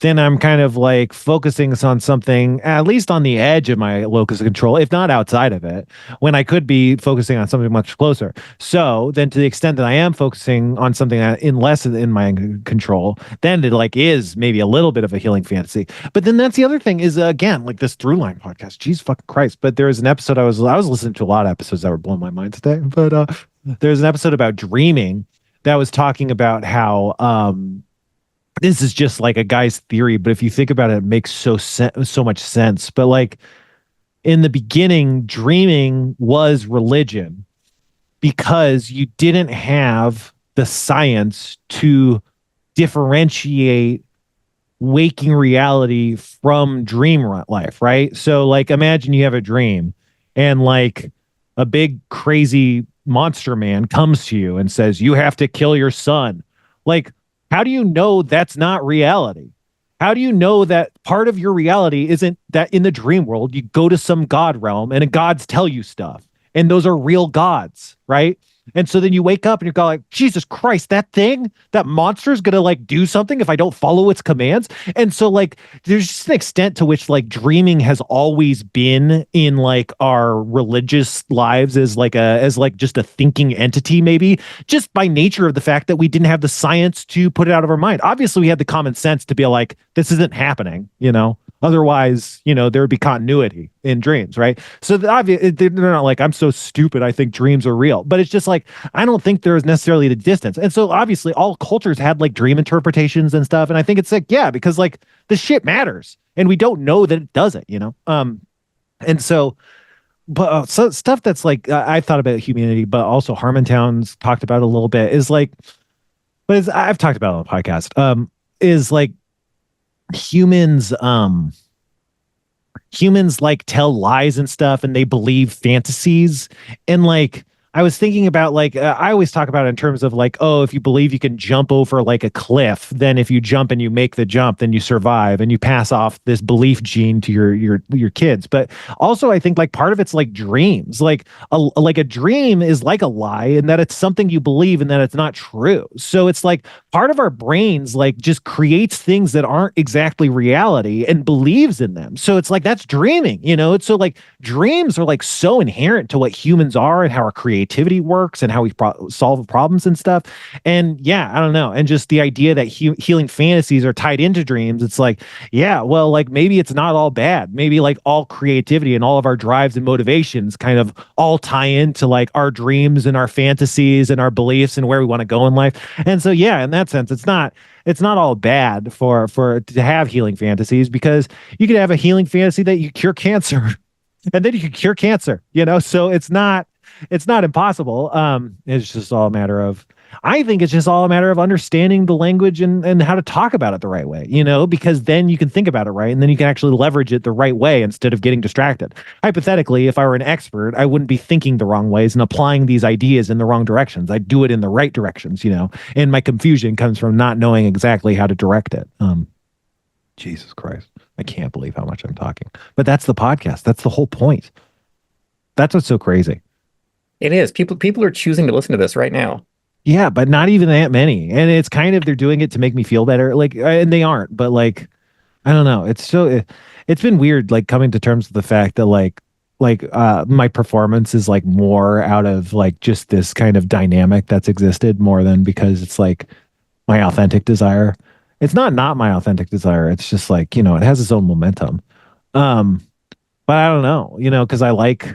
then I'm kind of like focusing on something at least on the edge of my locus of control, if not outside of it, when I could be focusing on something much closer. So then to the extent that I am focusing on something that in less in my control, then it like is maybe a little bit of a healing fantasy. But then that's the other thing is again, like this through line podcast. Jeez fucking Christ. But there was an episode I was listening to a lot of episodes that were blowing my mind today. But there's an episode about dreaming that was talking about how this is just like a guy's theory, but if you think about it, it makes so much sense. But like in the beginning, dreaming was religion because you didn't have the science to differentiate waking reality from dream life, right? So like imagine you have a dream and like a big crazy monster man comes to you and says you have to kill your son. Like how do you know that's not reality? How do you know that part of your reality isn't that in the dream world you go to some god realm and gods tell you stuff and those are real gods, right? And so then you wake up and you're like, Jesus Christ, that monster is gonna like do something if I don't follow its commands. And so like there's just an extent to which like dreaming has always been in like our religious lives as like just a thinking entity, maybe just by nature of the fact that we didn't have the science to put it out of our mind. Obviously, we had the common sense to be like, this isn't happening. Otherwise, there would be continuity in dreams, right? So they're not like, I'm so stupid, I think dreams are real. But it's just like, I don't think there's necessarily the distance. And so obviously all cultures had like dream interpretations and stuff. And I think it's like, yeah, because like the shit matters. And we don't know that it doesn't. And so, but so stuff that's like, I thought about humanity, but also Harmontown's talked about a little bit is like, but I've talked about it on the podcast, is like, humans humans like tell lies and stuff and they believe fantasies and like I was thinking about like I always talk about it in terms of like, oh, if you believe you can jump over like a cliff, then if you jump and you make the jump, then you survive and you pass off this belief gene to your kids. But also I think like part of it's like dreams. Like a dream is like a lie and that it's something you believe and that it's not true. So it's like part of our brains like just creates things that aren't exactly reality and believes in them. So it's like that's dreaming, you know? It's so like dreams are like so inherent to what humans are and how our creativity works and how we solve problems and stuff. And yeah, I don't know. And just the idea that healing fantasies are tied into dreams, it's like, yeah, well, like maybe it's not all bad. Maybe like all creativity and all of our drives and motivations kind of all tie into like our dreams and our fantasies and our beliefs and where we want to go in life. And so, yeah, in that sense, it's not all bad for to have healing fantasies because you could have a healing fantasy that you cure cancer and then you can cure cancer, you know? So it's not impossible. It's just all a matter of I think it's just all a matter of understanding the language and how to talk about it the right way, you know, because then you can think about it right and then you can actually leverage it the right way instead of getting distracted. Hypothetically, if I were an expert, I wouldn't be thinking the wrong ways and applying these ideas in the wrong directions. I'd do it in the right directions, you know, and my confusion comes from not knowing exactly how to direct it. Jesus Christ. I can't believe how much I'm talking. But that's the podcast. That's the whole point. That's what's so crazy. It is. People are choosing to listen to this right now. Yeah, but not even that many. And it's kind of they're doing it to make me feel better. Like and they aren't, but like I don't know. It's been weird like coming to terms with the fact that my performance is like more out of like just this kind of dynamic that's existed more than because it's like my authentic desire. It's not my authentic desire. It's just like, you know, it has its own momentum. Um but I don't know, you know, because I like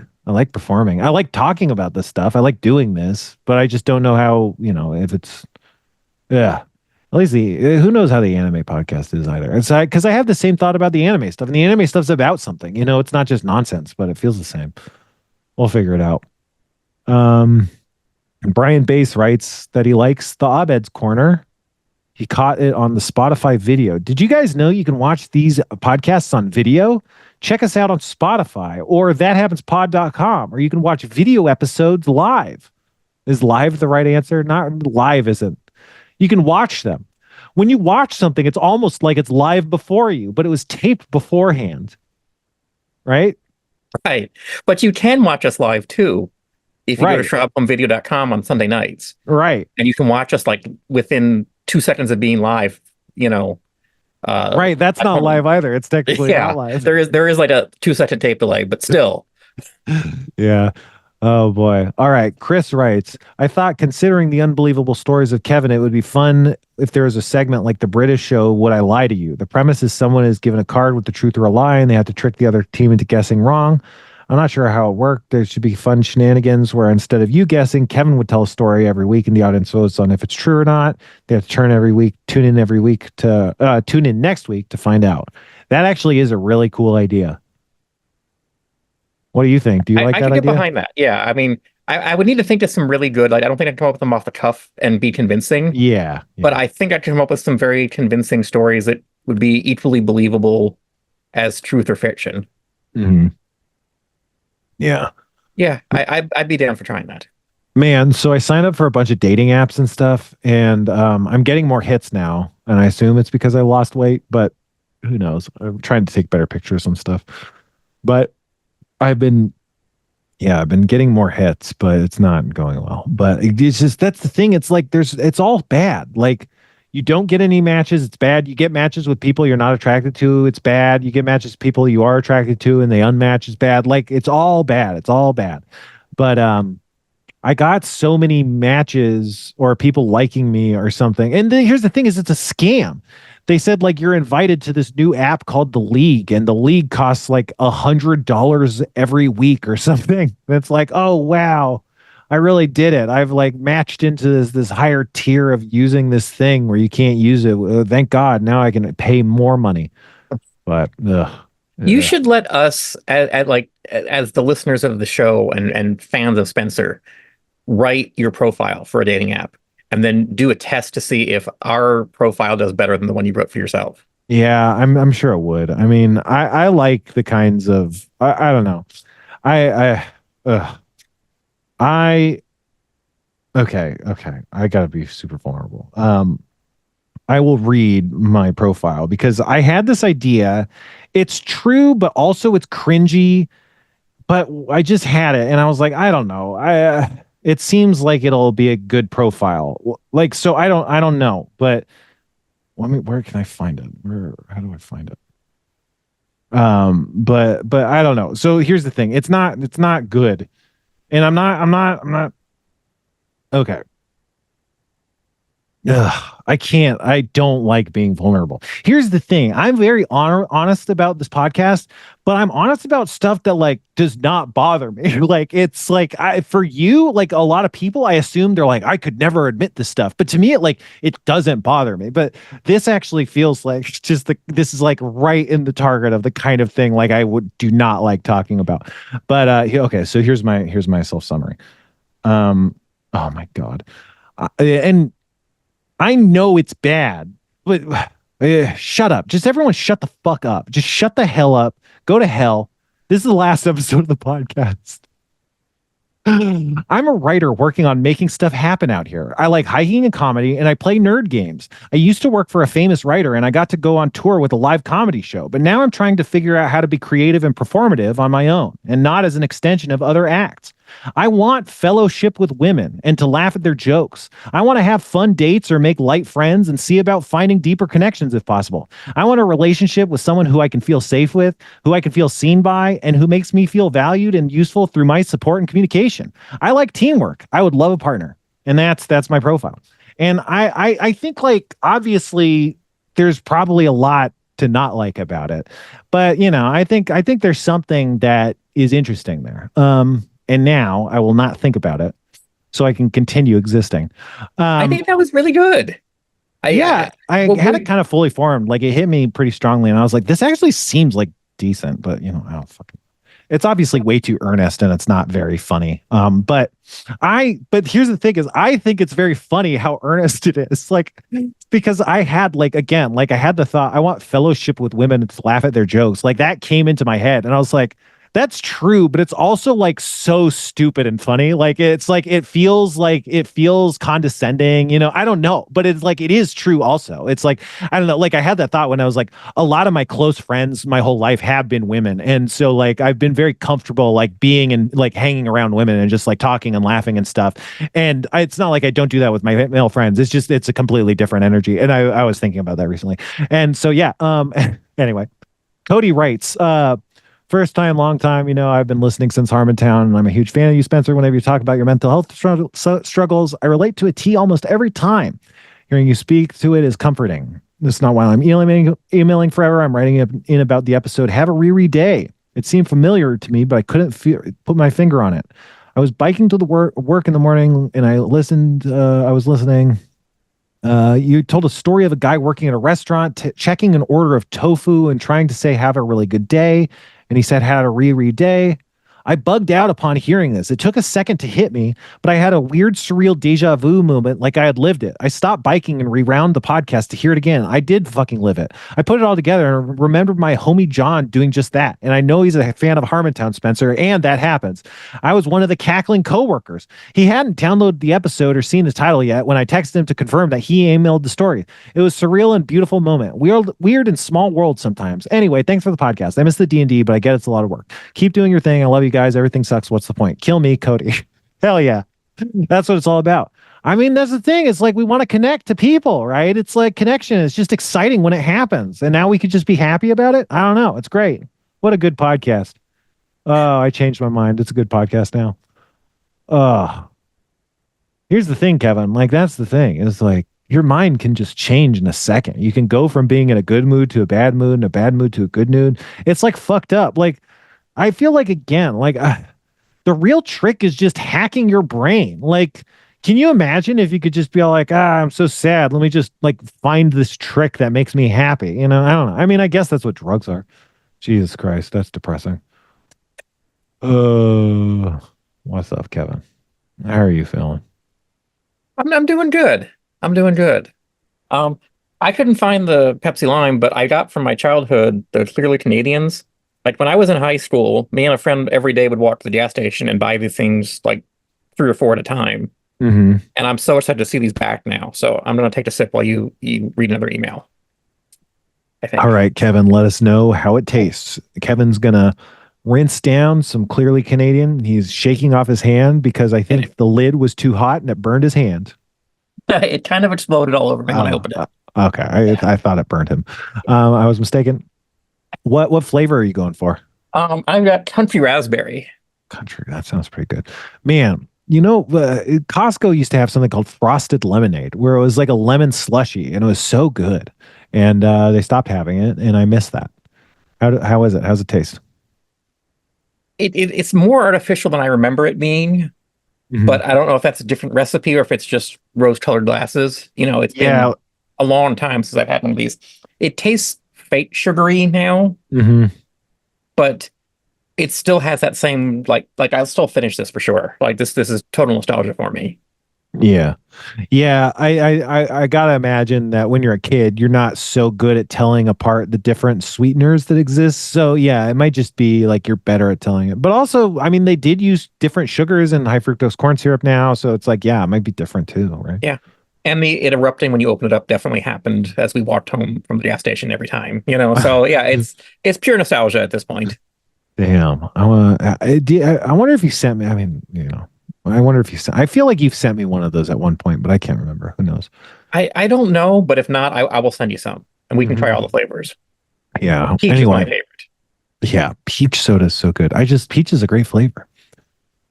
performing. I like talking about this stuff. I like doing this, but I just don't know how, you know, if it's yeah. At least the who knows how the anime podcast is either. It's because I have the same thought about the anime stuff, and the anime stuff's about something. You know, it's not just nonsense, but it feels the same. We'll figure it out. Um, Brian Bass writes that he likes the Abed's Corner. He caught it on the Spotify video. Did you guys know you can watch these podcasts on video? Check us out on Spotify or thathappenspod.com, or you can watch video episodes live. Is live the right answer? Not live isn't. You can watch them. When you watch something, it's almost like it's live before you, but it was taped beforehand, right? Right. But you can watch us live too if you go to Right, shophomevideo.com on Sunday nights. right, And you can watch us like within 2 seconds of being live, you know. right. That's I not don't- live either. It's technically not yeah, live. there is like a 2 second tape delay, but still. Yeah. Oh boy. All right. Chris writes, I thought considering the unbelievable stories of Kevin, it would be fun if there was a segment like the British show, Would I Lie to You? The premise is someone is given a card with the truth or a lie, and they have to trick the other team into guessing wrong. I'm not sure how it worked. There should be fun shenanigans where instead of you guessing, Kevin would tell a story every week and the audience votes on if it's true or not. They have to tune in every week to tune in next week to find out. That actually is a really cool idea. What do you think? Do you like I that could get idea? behind that. Yeah. I mean, I would need to think of some really good, like, I don't think I can come up with them off the cuff and be convincing, Yeah. but Yeah. I think I can come up with some very convincing stories that would be equally believable as truth or fiction. Hmm. Yeah. Yeah, I'd be down for trying that. Man, so I signed up for a bunch of dating apps and stuff, and I'm getting more hits now, and I assume it's because I lost weight, but who knows? I'm trying to take better pictures and stuff. But I've been, yeah, I've been getting more hits, but it's not going well. But it's just that's the thing. It's like it's all bad. Like you don't get any matches, it's bad. You get matches with people you're not attracted to, it's bad. You get matches with people you are attracted to, and they unmatch, it's bad. Like it's all bad. It's all bad. But I got so many matches or people liking me or something. And then here's the thing is it's a scam. They said like you're invited to this new app called The League, and The League costs like $100 every week or something. It's like, oh wow, I really did it. I've like matched into this higher tier of using this thing where you can't use it. Thank God now I can pay more money. But You should let us, as the listeners of the show and fans of Spencer, write your profile for a dating app and then do a test to see if our profile does better than the one you wrote for yourself. Yeah, I'm sure it would. I mean, I like the kinds of I don't know. I ugh, I okay. I gotta be super vulnerable. I will read my profile because I had this idea. It's true, but also it's cringy. But I just had it, and I was like, I don't know. It seems like it'll be a good profile. Like, so I don't know. But let me. Where can I find it? Where? How do I find it? But I don't know. So here's the thing. It's not good, and I'm not. Okay. Ugh, I can't. I don't like being vulnerable. Here's the thing. I'm very honest about this podcast, but I'm honest about stuff that like does not bother me. Like it's like I for you, like a lot of people, I assume they're like, I could never admit this stuff. But to me, it doesn't bother me. But this actually feels like just this is like right in the target of the kind of thing like I would do not like talking about. But okay, so here's my self summary. Oh my God. And I know it's bad, but shut up. Just everyone shut the fuck up. Just shut the hell up. Go to hell. This is the last episode of the podcast. I'm a writer working on making stuff happen out here. I like hiking and comedy, and I play nerd games. I used to work for a famous writer, and I got to go on tour with a live comedy show. But now I'm trying to figure out how to be creative and performative on my own, and not as an extension of other acts. I want fellowship with women and to laugh at their jokes. I want to have fun dates or make light friends and see about finding deeper connections if possible. I want a relationship with someone who I can feel safe with, who I can feel seen by, and who makes me feel valued and useful through my support and communication. I like teamwork. I would love a partner. And that's my profile. And I think like obviously there's probably a lot to not like about it. But you know, I think there's something that is interesting there. And now I will not think about it so I can continue existing. I Um, think that was really good. yeah, I Well, had it kind of fully formed. Like it hit me pretty strongly, and I was like, this actually seems like decent, but you know, I don't fucking. It's obviously way too earnest and it's not very funny. But here's the thing is I think it's very funny how earnest it is. Like because I had like again, like I had the thought I want fellowship with women to laugh at their jokes. Like that came into my head and I was like, that's true, but it's also like so stupid and funny. Like it feels condescending, you know. I don't know, but it's like it is true also. It's like I don't know, like I had that thought when I was like a lot of my close friends my whole life have been women. And so like I've been very comfortable like being and like hanging around women and just like talking and laughing and stuff. And it's not like I don't do that with my male friends. It's just it's a completely different energy. And I was thinking about that recently. And so yeah, anyway, Cody writes, first time, long time. You know, I've been listening since Harmontown, and I'm a huge fan of you, Spencer. Whenever you talk about your mental health struggles, I relate to a T almost every time. Hearing you speak to it is comforting. This is not while I'm emailing forever. I'm writing in about the episode Have a Reread Day. It seemed familiar to me, but I couldn't put my finger on it. I was biking to the work in the morning, and I listened. I was listening. You told a story of a guy working at a restaurant, checking an order of tofu and trying to say, have a really good day. And he said, had a reread day. I bugged out upon hearing this. It took a second to hit me, but I had a weird, surreal deja vu moment like I had lived it. I stopped biking and rewound the podcast to hear it again. I did fucking live it. I put it all together and remembered my homie John doing just that. And I know he's a fan of Harmontown, Spencer, and that happens. I was one of the cackling coworkers. He hadn't downloaded the episode or seen the title yet when I texted him to confirm that he emailed the story. It was a surreal and beautiful moment. Weird and small world sometimes. Anyway, thanks for the podcast. I miss the D&D, but I get it's a lot of work. Keep doing your thing. I love you guys. Everything sucks. What's the point? Kill me, Cody. Hell yeah. That's what it's all about. I mean, that's the thing. It's like we want to connect to people, right? It's like connection. It's just exciting when it happens. And now we could just be happy about it. I don't know. It's great. What a good podcast. Oh, I changed my mind. It's a good podcast now. Oh, here's the thing, Kevin. Like, that's the thing. It's like your mind can just change in a second. You can go from being in a good mood to a bad mood and a bad mood to a good mood. It's like fucked up. Like, I feel like again, like the real trick is just hacking your brain. Like, can you imagine if you could just be all like, I'm so sad. Let me just like find this trick that makes me happy. You know, I don't know. I mean, I guess that's what drugs are. Jesus Christ, that's depressing. Uh, what's up, Kevin? How are you feeling? I'm doing good. I'm doing good. Um, I couldn't find the Pepsi Lime, but I got from my childhood the Clearly Canadians. Like when I was in high school, me and a friend every day would walk to the gas station and buy these things like three or four at a time. Hmm. And I'm so excited to see these back now. So I'm going to take a sip while you read another email, I All think. right, Kevin, let us know how it tastes. Kevin's gonna rinse down some Clearly Canadian. He's shaking off his hand because I And think the lid was too hot and it burned his hand. it kind of exploded all over me when I Oh, opened it. okay. Yeah. I thought it burned him. I was mistaken. What flavor are you going for? I've got country raspberry. Country. That sounds pretty good. Man, Costco used to have something called frosted lemonade where it was like a lemon slushy and it was so good. And they stopped having it and I miss that. How is it? How's it taste? It's more artificial than I remember it being, Hmm. but I don't know if that's a different recipe or if it's just rose-colored glasses. It's been Yeah. a long time since I've had one of these. It tastes fake sugary now, Hmm. but it still has that same like I'll still finish this for sure. Like this is total nostalgia for me. Yeah. Yeah, I gotta imagine that when you're a kid, you're not so good at telling apart the different sweeteners that exist. So yeah, it might just be like you're better at telling it. But also, I mean, they did use different sugars in high fructose corn syrup now, so it's like, yeah, it might be different too, right? Yeah. And the it erupting when you open it up definitely happened as we walked home from the gas station every time. So yeah, it's pure nostalgia at this point. Damn, I wonder if you sent me. I mean, I wonder if you sent. I feel like you've sent me one of those at one point, but I can't remember. Who knows? I don't know, but if not, I will send you some and we can try all Hmm. the flavors. Yeah. Peach is my Anyway, favorite. yeah, peach soda is so good. Peach is a great flavor.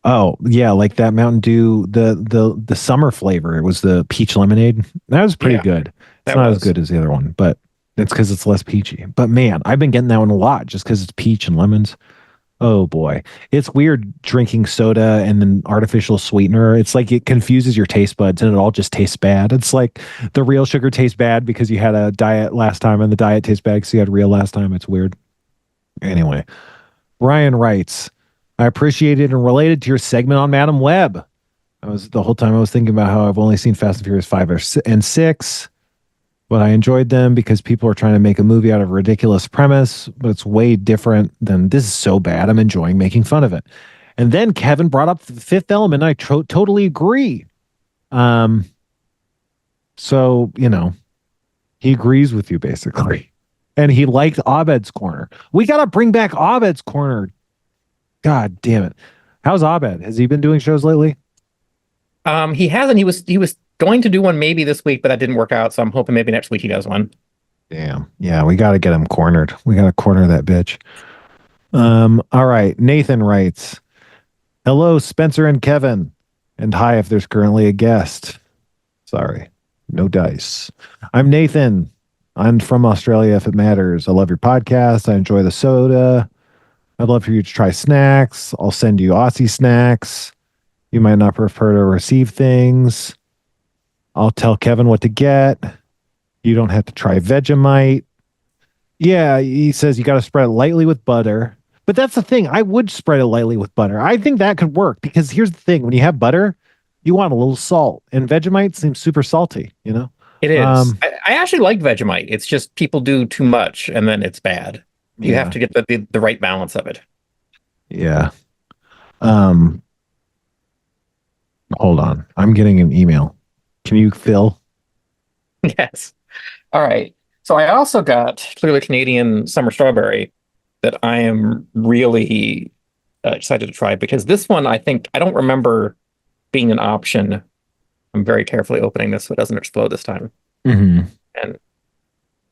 Oh, yeah, like that Mountain Dew, the summer flavor. It was the peach lemonade. That was pretty Yeah, good. It's that not as was. good as the other one, but it's because it's less peachy. But man, I've been getting that one a lot just because it's peach and lemons. Oh boy. It's weird drinking soda and then artificial sweetener. It's like it confuses your taste buds and it all just tastes bad. It's like the real sugar tastes bad because you had a diet last time and the diet tastes bad because you had real last time. It's weird. Anyway, Ryan writes, I appreciated and related to your segment on Madam Web. I was the whole time I was thinking about how I've only seen Fast and Furious 5 and 6, but I enjoyed them because people are trying to make a movie out of a ridiculous premise, but it's way different than this is so bad. I'm enjoying making fun of it. And then Kevin brought up the Fifth Element. I totally agree. Um, so, he agrees with you basically. And he liked Abed's Corner. We got to bring back Abed's Corner. God damn it. How's Abed? Has he been doing shows lately? He hasn't. He was going to do one maybe this week, but that didn't work out. So I'm hoping maybe next week he does one. Damn. Yeah, we got to get him cornered. We got to corner that bitch. All right. Nathan writes, hello, Spencer and Kevin. And hi, if there's currently a guest. Sorry, no dice. I'm Nathan. I'm from Australia, if it matters. I love your podcast. I enjoy the soda. I'd love for you to try snacks. I'll send you Aussie snacks. You might not prefer to receive things. I'll tell Kevin what to get. You don't have to try Vegemite. Yeah, he says you got to spread it lightly with butter. But that's the thing. I would spread it lightly with butter. I think that could work because here's the thing: when you have butter, you want a little salt, and Vegemite seems super salty. It is. Um, I actually like Vegemite. It's just people do too much and then it's bad. You have yeah, to get the right balance of it. yeah. Um, Hold on. I'm getting an email. Can you fill? Yes. All right. So I also got Clearly Canadian Summer Strawberry that I am really excited to try because this one I don't remember being an option. I'm very carefully opening this so it doesn't explode this time. Hmm. And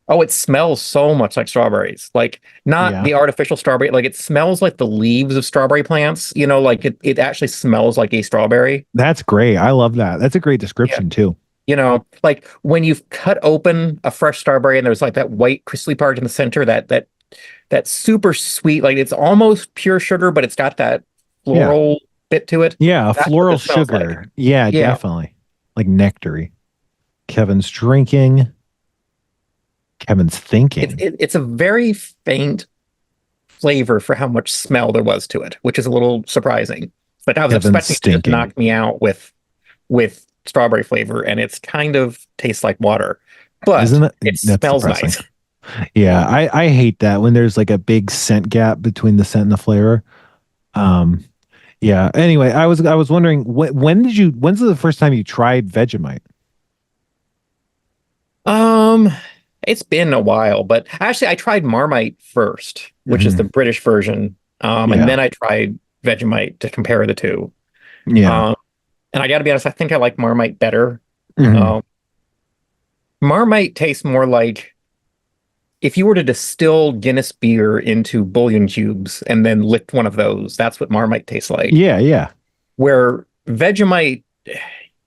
oh, it smells so much like strawberries. Like not Yeah, the artificial strawberry, like it smells like the leaves of strawberry plants, like it actually smells like a strawberry. that's great. I love that. That's a great Yeah. description too. Like when you've cut open a fresh strawberry and there's like that white crystally part in the center, that super sweet, like it's almost pure sugar, but it's got that Yeah, floral bit to it. yeah. A That's what floral this smells like. sugar. Yeah, Yeah. definitely. Like nectary. Kevin's drinking. Kevin's It's thinking. it, it's a very faint flavor for how much smell there was to it, which is a little surprising. Like I was Kevin's expecting it to just stinking. knock me out with strawberry flavor, and it's kind of tastes like water. but Isn't it? it That's smells depressing. nice. Yeah, I hate that when there's like a big scent gap between the scent and the flavor. Um, yeah. Anyway, I was wondering when's the first time you tried Vegemite? Um, it's been a while, but actually I tried Marmite first, which is the Hmm. British version. And Yeah. then I tried Vegemite to compare the two. Yeah. Um, and I gotta be honest, I think I like Marmite better. Hmm. Um, Marmite tastes more like if you were to distill Guinness beer into bouillon cubes and then lick one of those, that's what Marmite tastes like. Yeah, yeah. Where Vegemite,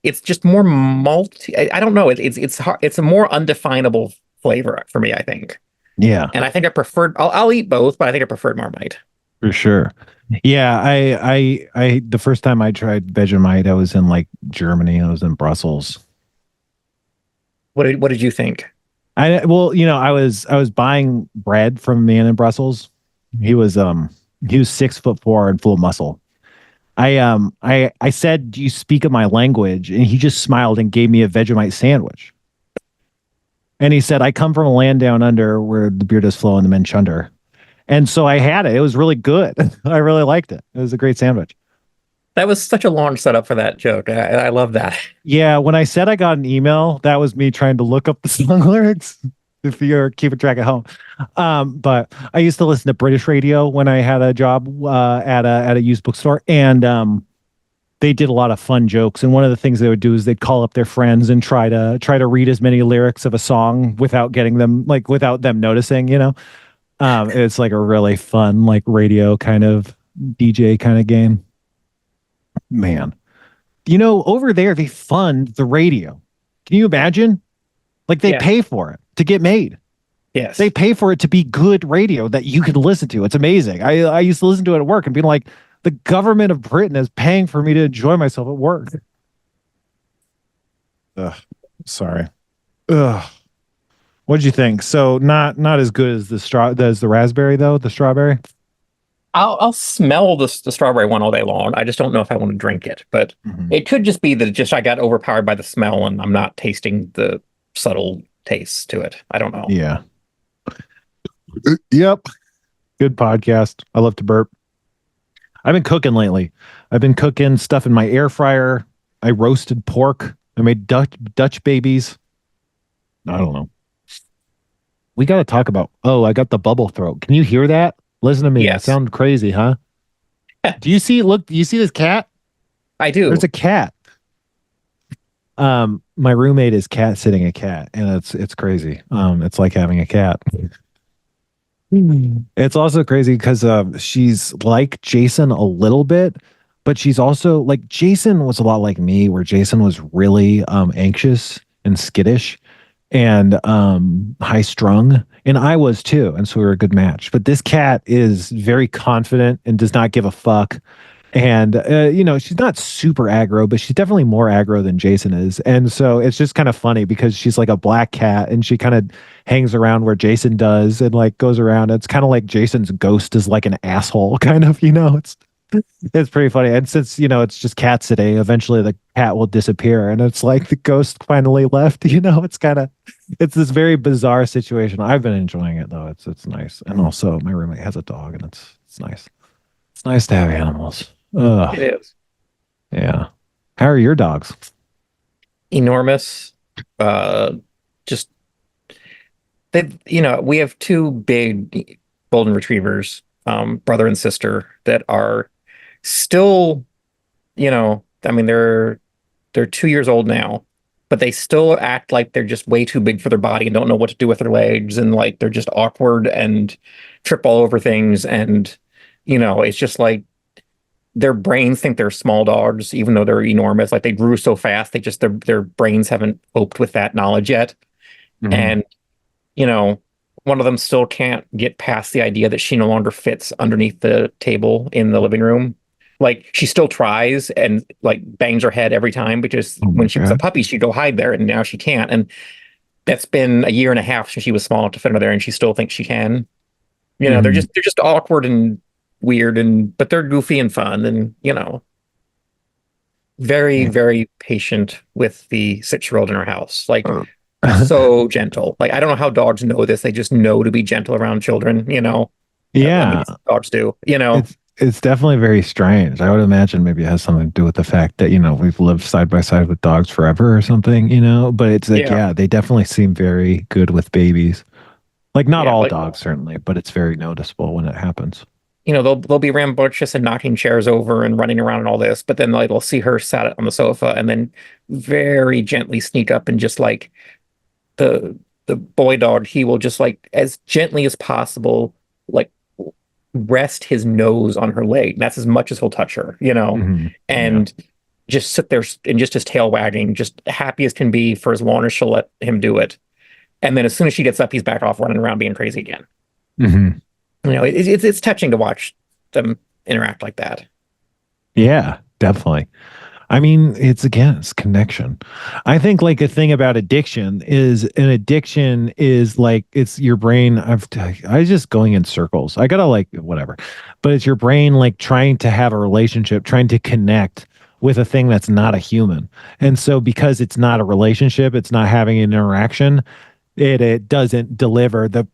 it's just more malty. I don't know. It's hard. It's a more undefinable flavor for me, I think. Yeah, And I think I preferred. I'll eat both, but I think I preferred Marmite. for sure. Yeah, the first time I tried Vegemite, I was in like Germany. I was in Brussels. What did you think? Well, I was buying bread from a man in Brussels. He was um he was 6'4" and full of muscle. I said, "Do you speak of my language?" And he just smiled and gave me a Vegemite sandwich. And he said, "I come from a land down under where the beer does flow and the men chunder." And so I had it. It was really good. I really liked it. It was a great sandwich. That was such a long setup for that joke. I love that. Yeah, when I said I got an email, that was me trying to look up the song lyrics. If you're keeping track at home, but I used to listen to British radio when I had a job at a used bookstore, and they did a lot of fun jokes. And one of the things they would do is they'd call up their friends and try to read as many lyrics of a song without getting them like without them noticing. It's like a really fun like radio kind of DJ kind of game. Man, over there they fund the radio. Can you imagine? Like they Yeah. pay for it to get made. They Yes. pay for it to be good radio that you can listen to. It's amazing. I used to listen to it at work and being like, the government of Britain is paying for me to enjoy myself at work. Ugh, sorry. Ugh. What did you think? So not as good as the raspberry though, the strawberry. I'll smell the strawberry one all day long. I just don't know if I want to drink it. But Mhm. it could just be that I got overpowered by the smell and I'm not tasting the subtle taste to it. I don't know. Yeah. Yep. Good podcast. I love to burp. I've been cooking lately. I've been cooking stuff in my air fryer. I roasted pork. I made Dutch babies. I don't know. We got to talk about. Oh, I got the bubble throat. Can you hear that? Listen to me. I Yes, sound crazy, huh? Do you see? Look, do you see this cat? I There's do. a cat. My roommate is cat sitting a cat, and it's crazy. It's like having a cat. It's also crazy because she's like Jason a little bit, but she's also like Jason was a lot like me, where Jason was really anxious and skittish and high strung, and I was too, and so we were a good match. But this cat is very confident and does not give a fuck. And she's not super aggro, but she's definitely more aggro than Jason is. And so it's just kind of funny because she's like a black cat and she kind of hangs around where Jason does and like goes around. It's kind of like Jason's ghost is like an asshole, kind of, it's pretty funny. And since, it's just cat sitting, eventually the cat will disappear. And it's like the ghost finally left, it's this very bizarre situation. I've been enjoying it though. It's nice. And also my roommate has a dog and it's nice. It's nice to have animals. It Ugh, is yeah. How are your dogs? enormous. Uh, just we have two big golden retrievers, brother and sister, that are still, I mean, they're 2 years old now, but they still act like they're just way too big for their body and don't know what to do with their legs, and like they're just awkward and trip all over things, and it's just like their brains think they're small dogs, even though they're enormous. Like they grew so fast, their brains haven't coped with that knowledge yet. Mhm. And you know, one of them still can't get past the idea that she no longer fits underneath the table in the living room. Like she still tries and like bangs her head every time because Oh when my she was a God. puppy, she'd go hide there and now she can't. And that's been a year and a half since she was small enough to fit under there and she still thinks she can. Mhm. They're just awkward and weird and but they're goofy and fun and very, Yeah. very patient with the 6 year old in our house. Like so gentle. Like I don't know how dogs know this. They just know to be gentle around children, you know. At Yeah, least dogs do, you know. it's definitely very strange. I would imagine maybe it has something to do with the fact that, we've lived side by side with dogs forever or something. But it's like, Yeah. yeah, they definitely seem very good with babies. Like not Yeah, all like dogs certainly, but it's very noticeable when it happens. they'll be rambunctious and knocking chairs over and running around and all this, but then like they'll see her sat on the sofa and then very gently sneak up and just like the the boy dog, he will just like as gently as possible like rest his nose on her leg. That's as much as he'll touch her, Yeah. and just sit there and just his tail wagging, just happy as can be for as long as she'll let him do it. And then as soon as she gets up, he's back off running around being crazy again. hmm It's touching to watch them interact like that. Yeah, definitely. I mean, it's connection. I think like a thing about addiction is like it's your brain. I just going in circles. I gotta like whatever, but it's your brain like trying to have a relationship, trying to connect with a thing that's not a human. And so because it's not a relationship, it's not having an interaction, it doesn't deliver the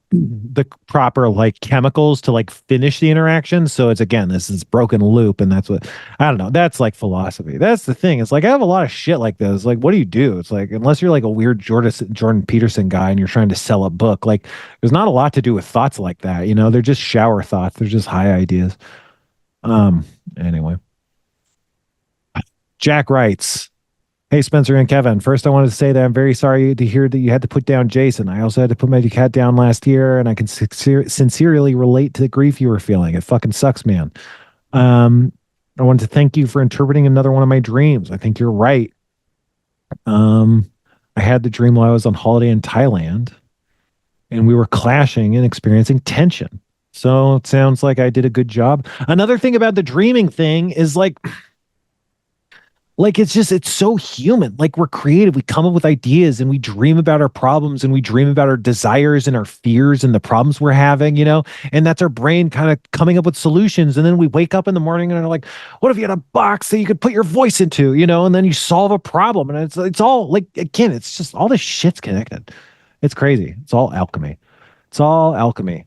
proper like chemicals to like finish the interaction. So it's again this is broken loop, and that's what I don't know. That's like philosophy. That's the thing. It's like I have a lot of shit like this. Like, what do you do? It's like unless you're like a weird Jordan Peterson guy and you're trying to sell a book, like there's not a lot to do with thoughts like that. They're just shower thoughts. They're just high ideas. Um. Anyway, Jack writes. Hey, Spencer and Kevin. First, I wanted to say that I'm very sorry to hear that you had to put down Jason. I also had to put my cat down last year, and I can sincerely relate to the grief you were feeling. It fucking sucks, man. Um, I wanted to thank you for interpreting another one of my dreams. I think you're right. Um, I had the dream while I was on holiday in Thailand, and we were clashing and experiencing tension. So it sounds like I did a good job. Another thing about the dreaming thing is like it's so human. Like we're creative, we come up with ideas and we dream about our problems and we dream about our desires and our fears and the problems we're having. And that's our brain kind of coming up with solutions. And then we wake up in the morning and are like, what if you had a box that you could put your voice into, and then you solve a problem. And it's all like, again, it's just all this shit's connected. It's crazy. It's all alchemy. It's all alchemy.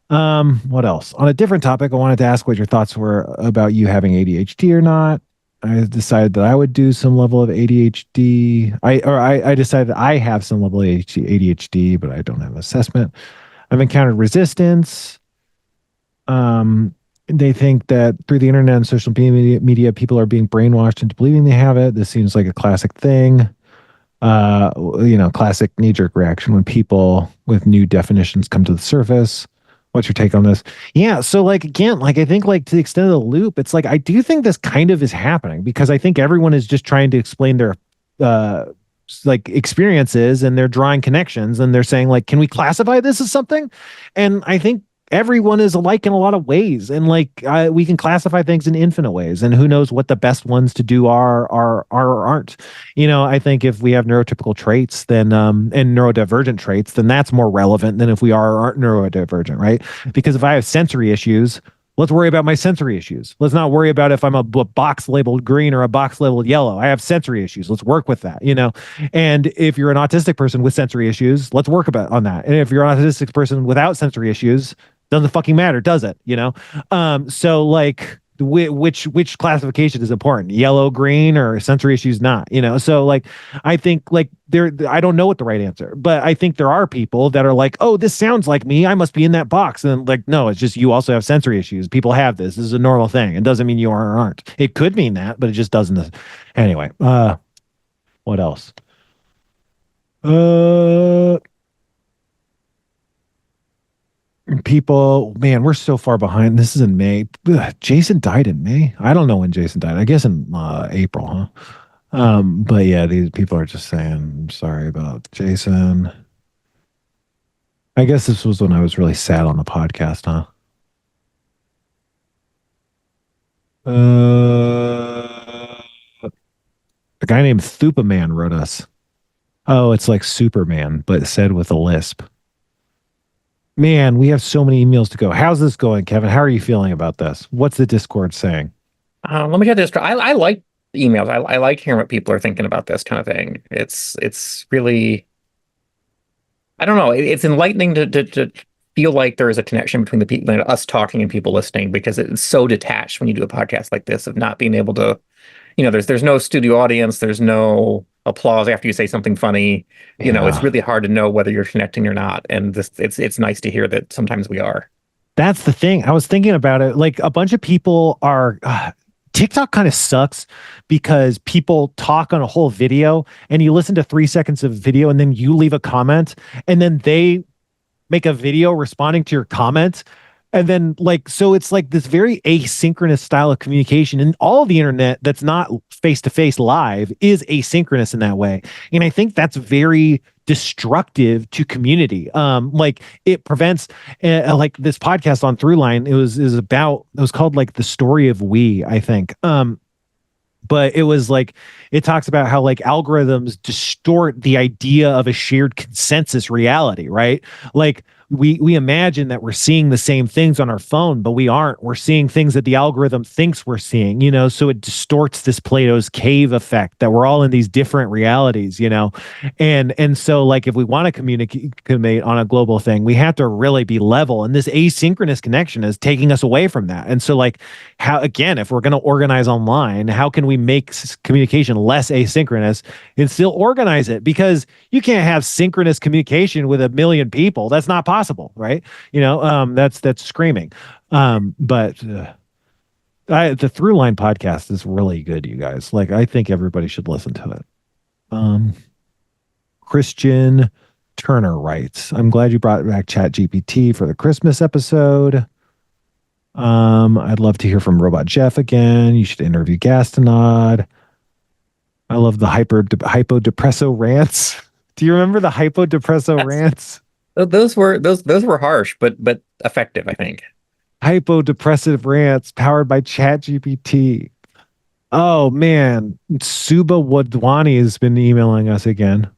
What else? On a different topic, I wanted to ask what your thoughts were about you having ADHD or not. I decided that I would do some level of ADHD. I decided I have some level of ADHD, but I don't have assessment. I've encountered resistance. They think that through the internet and social media, people are being brainwashed into believing they have it. This seems like a classic thing. Classic knee-jerk reaction when people with new definitions come to the surface. What's your take on this? Yeah, so like again, like I think like to the extent of the loop, it's like I do think this kind of is happening because I think everyone is just trying to explain their uh like experiences and they're drawing connections and they're saying like, can we classify this as something? And I think everyone is alike in a lot of ways, and like we can classify things in infinite ways, and who knows what the best ones to do are or aren't. I think if we have neurotypical traits then and neurodivergent traits, then that's more relevant than if we are or aren't neurodivergent, right? Because if I have sensory issues, let's worry about my sensory issues. Let's not worry about if I'm a box labeled green or a box labeled yellow. I have sensory issues. Let's work with that. And if you're an autistic person with sensory issues, let's work on that. And if you're an autistic person without sensory issues, doesn't fucking matter, does it? So like which classification is important? Yellow, green, or sensory issues not? So like I think like I don't know what the right answer, but I think there are people that are like, oh, this sounds like me. I must be in that box. And like, no, it's just you also have sensory issues. People have this. This is a normal thing. It doesn't mean you are or aren't. It could mean that, but it just doesn't. Anyway, what else? Uh People, man, we're so far behind. This is in May. Ugh, Jason died in May. I don't know when Jason died. I guess in April, huh? But yeah, these people are just saying, I'm sorry about Jason. I guess this was when I was really sad on the podcast, huh? A guy named Thupaman wrote us. Oh, it's like Superman, but said with a lisp. Man, we have so many emails to go. How's this going, Kevin? How are you feeling about this? What's the Discord saying? Let me get this. I like emails. I like hearing what people are thinking about this kind of thing. It's really I don't know. It's enlightening to feel like there is a connection between the people, us talking and people listening, because it's so detached when you do a podcast like this of not being able to, there's no studio audience, there's no applause after you say something funny. It's Yeah. really hard to know whether you're connecting or not. And it's nice to hear that sometimes we are. That's the thing. I was thinking about it. Like a bunch of people are TikTok kind of sucks because people talk on a whole video and you listen to 3 seconds of video and then you leave a comment and then they make a video responding to your comment. And then like, so it's like this very asynchronous style of communication, and all of the internet that's not face to face live is asynchronous in that way. And I think that's very destructive to community. Like it prevents like this podcast on Throughline, it was called like the story of we, I think. But it was like it talks about how like algorithms distort the idea of a shared consensus reality, right? Like we imagine that we're seeing the same things on our phone, but we aren't. We're seeing things that the algorithm thinks we're seeing, so it distorts this Plato's cave effect that we're all in these different realities, and so like if we want to communicate on a global thing, we have to really be level, and this asynchronous connection is taking us away from that. And so like how, again, if we're going to organize online, how can we make communication less asynchronous and still organize it? Because you can't have synchronous communication with a million people. That's not possible, right? That's screaming. But the Throughline podcast is really good, you guys. Like, I think everybody should listen to it. Christian Turner writes, I'm glad you brought back Chat GPT for the Christmas episode. I'd love to hear from Robot Jeff again. You should interview Gastonod. I love the hypodepresso rants. Do you remember the hypodepresso rants? Those were harsh, but effective, I think. Hypodepressive rants powered by Chat GPT. Oh man, Suba Wadwani has been emailing us again.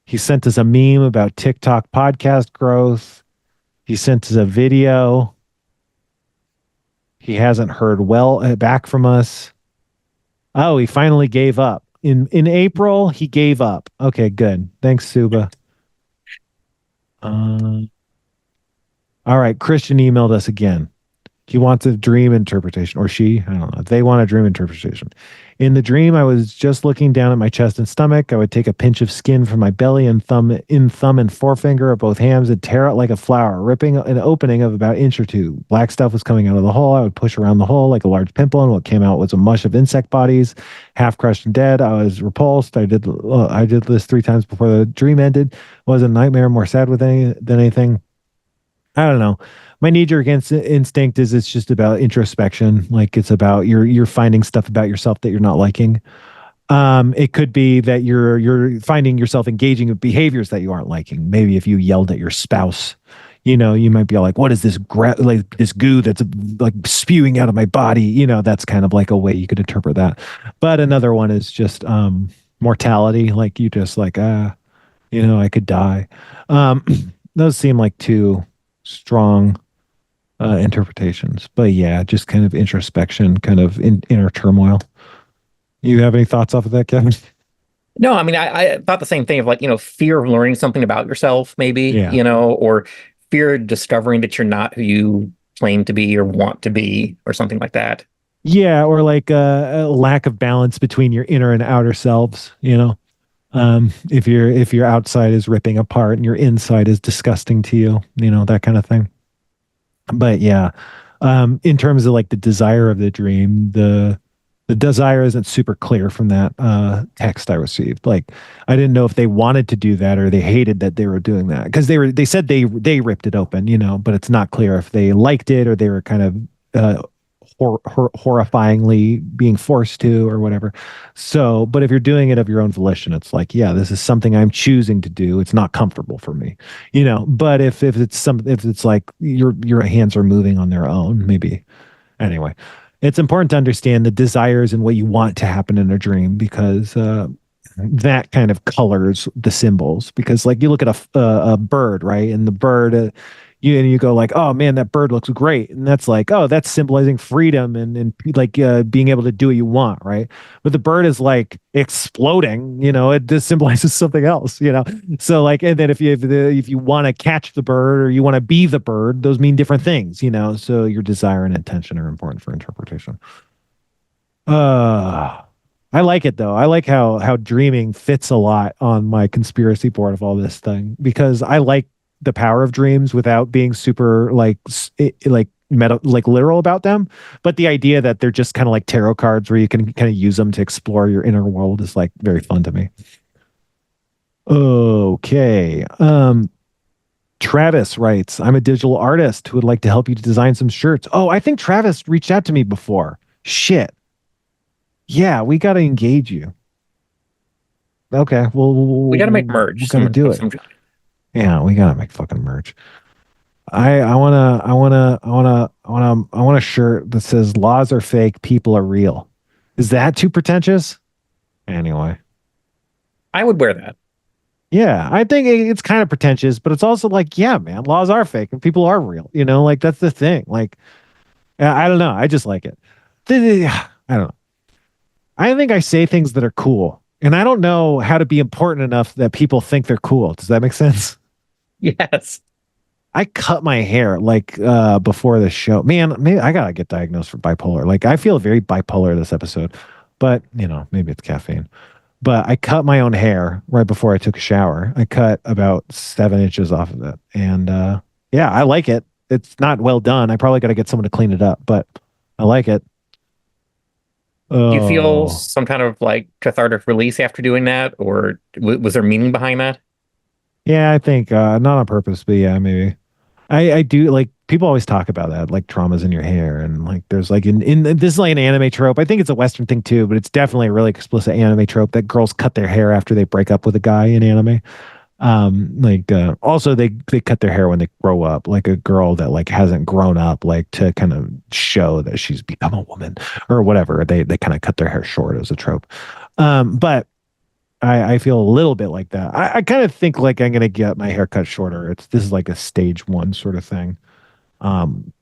He sent us a meme about TikTok podcast growth. He sent us a video. He hasn't heard back from us. Oh, he finally gave up. In April, he gave up. Okay, good. Thanks, Suba. All right, Christian emailed us again. He wants a dream interpretation, or she, I don't know. They want a dream interpretation. In the dream, I was just looking down at my chest and stomach. I would take a pinch of skin from my belly and thumb and forefinger of both hands and tear it like a flower, ripping an opening of about an inch or two. Black stuff was coming out of the hole. I would push around the hole like a large pimple, and what came out was a mush of insect bodies, half crushed and dead. I was repulsed. I did this 3 times before the dream ended. It was a nightmare, more sad than anything. I don't know. My knee-jerk instinct is it's just about introspection. Like it's about you're finding stuff about yourself that you're not liking. It could be that you're finding yourself engaging with behaviors that you aren't liking. Maybe if you yelled at your spouse, you might be like, "What is this like this goo that's like spewing out of my body?" That's kind of like a way you could interpret that. But another one is just mortality. Like you just like I could die. Those seem like two strong interpretations, but yeah, just kind of introspection, kind of inner turmoil. You have any thoughts off of that, Kevin? No, I mean, I thought the same thing of like, fear of learning something about yourself, maybe, Yeah. Or fear of discovering that you're not who you claim to be or want to be, or something like that. Yeah, or like a lack of balance between your inner and outer selves. If your outside is ripping apart and your inside is disgusting to you, that kind of thing. But yeah, in terms of like the desire of the dream, the desire isn't super clear from that text I received. Like I didn't know if they wanted to do that or they hated that they were doing that, because they said they ripped it open, but it's not clear if they liked it or they were kind of horrifyingly being forced to or whatever. So, but if you're doing it of your own volition, it's like, yeah, this is something I'm choosing to do. It's not comfortable for me, but if it's like your hands are moving on their own, maybe. Anyway, it's important to understand the desires and what you want to happen in a dream, because that kind of colors the symbols. Because like you look at a bird, right? And the bird, you go like, oh man, that bird looks great, and that's like, oh, that's symbolizing freedom and like being able to do what you want, right? But the bird is like exploding, it just symbolizes something else. So like, and then if you want to catch the bird or you want to be the bird, those mean different things. So your desire and intention are important for interpretation. uh I like it though. I like how dreaming fits a lot on my conspiracy board of all this thing because I like the power of dreams without being super like like meta like literal about them. But the idea that they're just kind of like tarot cards where you can kind of use them to explore your inner world is like very fun to me. Okay. Travis writes, I'm a digital artist who would like to help you to design some shirts. Oh, I think Travis reached out to me before. Shit. Yeah, we got to engage you. Okay, well, We got to make we merge. got to do it. Yeah, we got to make fucking merch. I want a shirt that says laws are fake, people are real. Is that too pretentious? Anyway, I would wear that. yeah, I think it's kind of pretentious, but it's also like, yeah, man, laws are fake and people are real. Like that's the thing. Like, I don't know. I just like it. I don't know. I think I say things that are cool, and I don't know how to be important enough that people think they're cool. Does that make sense? Yes. I cut my hair like before the show. Man, maybe I gotta get diagnosed for bipolar. Like I feel very bipolar this episode, but maybe it's caffeine. But I cut my own hair right before I took a shower. I cut about 7 inches off of it, and yeah, I like it. It's not well done. I probably got to get someone to clean it up, but I like it. Do you feel Oh, some kind of like cathartic release after doing that, or was there meaning behind that? yeah, I think not on purpose, but yeah, maybe. I do like people always talk about that, like traumas in your hair, and like there's like in this is like an anime trope. I think it's a Western thing too, but it's definitely a really explicit anime trope that girls cut their hair after they break up with a guy in anime. Like also they cut their hair when they grow up, like a girl that like hasn't grown up, like to kind of show that she's become a woman or whatever. They kind of cut their hair short as a trope. But I feel a little bit like that. I kind of think like I'm gonna get my hair cut shorter. This is like a stage one sort of thing. Um,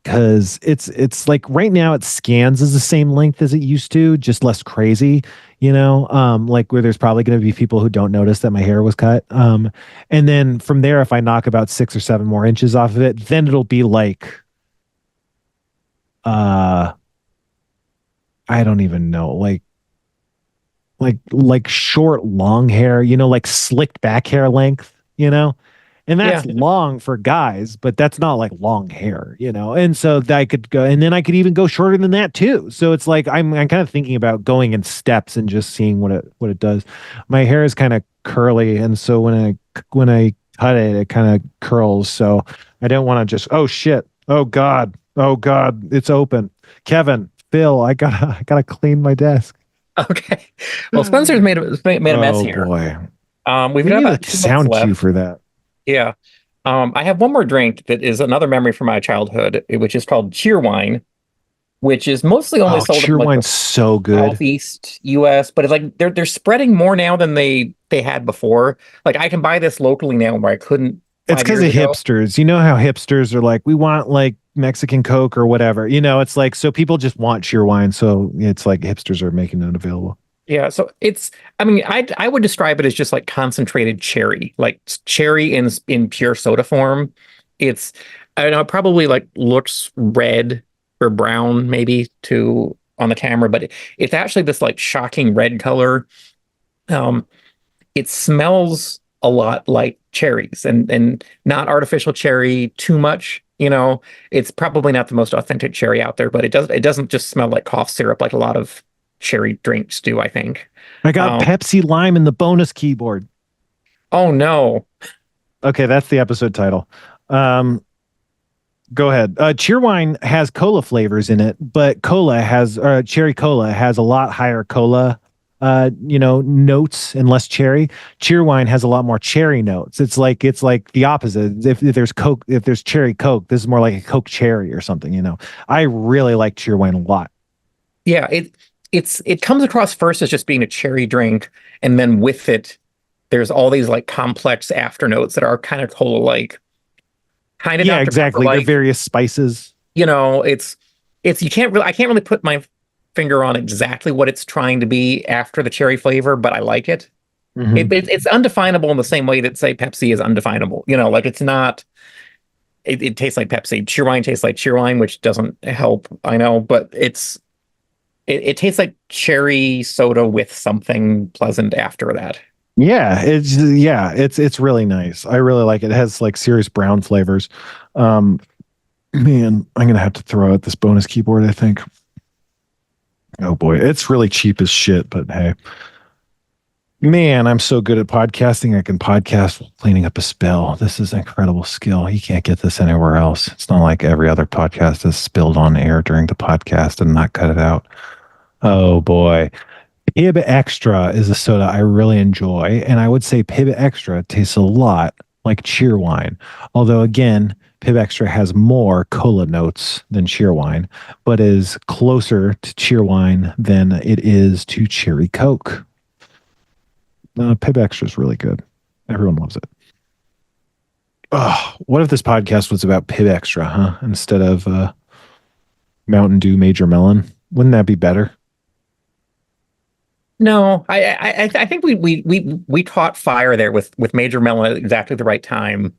because it's like right now it scans as the same length as it used to, just less crazy. Like where there's probably going to be people who don't notice that my hair was cut. And then from there, if I knock about 6 or 7 more inches off of it, then it'll be like uh I don't even know, like short long hair, like slicked back hair length. And Yeah. that's long for guys, but that's not like long hair. And so I could go, and then I could even go shorter than that too. So it's like I'm kind of thinking about going in steps and just seeing what it does. My hair is kind of curly, and so when I cut it, it kind of curls. So I don't want to just, oh shit, oh God, it's open. Kevin, Phil, I gotta clean my desk. Okay. Well, Spencer's made a mess Oh here. boy. We've We got need about a 2 minutes sound cue left. for that. Yeah. I have one more drink that is another memory from my childhood, which is called Cheerwine, which is mostly only Oh, sold in like the Cheerwine's so good. Southeast US, but it's like they're spreading more now than they had before. Like I can buy this locally now where I couldn't It's five because years of ago. hipsters. You know how hipsters are like, we want like Mexican Coke or whatever. It's like, so people just want Cheerwine. So it's like hipsters are making it available. Yeah, so I mean, I would describe it as just like concentrated cherry, like cherry in pure soda form. It's I don't know, it probably like looks red or brown maybe to on the camera, but it's actually this like shocking red color. Um, it smells a lot like cherries and not artificial cherry too much. It's probably not the most authentic cherry out there, but it doesn't just smell like cough syrup like a lot of cherry drinks do, I think. I got Um, Pepsi Lime in the bonus keyboard. oh no. Okay, that's the episode title. Um, Go ahead. Cheerwine has cola flavors in it, but cherry cola has a lot higher cola, notes and less cherry. Cheerwine has a lot more cherry notes. It's like the opposite. If there's Coke, if there's cherry Coke, this is more like a Coke cherry or something. I really like Cheerwine a lot. Yeah, it comes across first as just being a cherry drink, and then with it, there's all these like complex afternotes that are kind of cola like. kind of Yeah, Dr. Pepper exactly. They're like. various spices. It's you can't really I can't really put my finger on exactly what it's trying to be after the cherry flavor, but I like it. Hmm. It's undefinable in the same way that say Pepsi is undefinable. Like it's not. It tastes like Pepsi. Cheerwine tastes like cheerwine, which doesn't help. I know, but it tastes like cherry soda with something pleasant after that. It's really nice. I really like it. It has like serious brown flavors. Um, Man, I'm gonna have to throw out this bonus keyboard, I think. Oh boy, it's really cheap as shit, but hey. Man, I'm so good at podcasting. I can podcast while cleaning up a spill. This is an incredible skill. You can't get this anywhere else. It's not like every other podcast has spilled on air during the podcast and not cut it out. Oh boy. Pib Extra is a soda I really enjoy, and I would say Pib Extra tastes a lot like Cheerwine. Although again, Pib Extra has more cola notes than Cheerwine, but is closer to Cheerwine than it is to Cherry Coke. Pib Extra is really good. Everyone loves it. Oh, what if this podcast was about Pib Extra, huh? Instead of Mountain Dew Major Melon? Wouldn't that be better? No, I think we caught fire there with Major Melon at exactly the right time,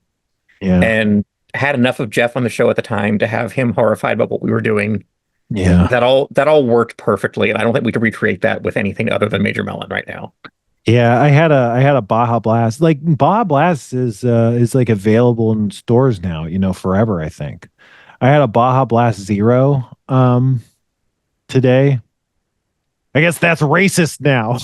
Yeah. and had enough of Jeff on the show at the time to have him horrified about what we were doing. Yeah. That all worked perfectly, and I don't think we could recreate that with anything other than Major Melon right now. Yeah, I had a Baja Blast. Like Baja Blast is like available in stores now, forever, I think. I had a Baja Blast Zero today. I guess that's racist now.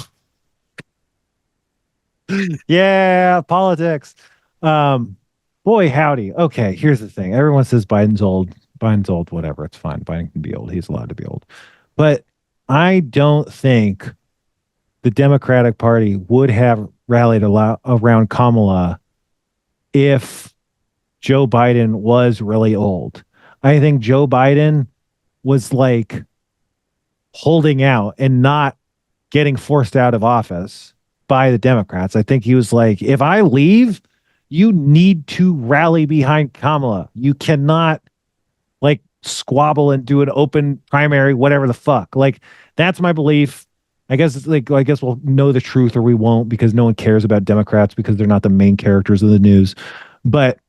Yeah, politics. Um Boy howdy. Okay, here's the thing. Everyone says Biden's old. Biden's old, whatever. It's fine. Biden can be old. He's allowed to be old. But I don't think the Democratic Party would have rallied around Kamala if Joe Biden was really old. I think Joe Biden was like holding out and not getting forced out of office by the Democrats. I think he was like, if I leave, you need to rally behind Kamala. You cannot like squabble and do an open primary, whatever the fuck. Like that's my belief. I guess we'll know the truth or we won't because no one cares about Democrats because they're not the main characters of the news. But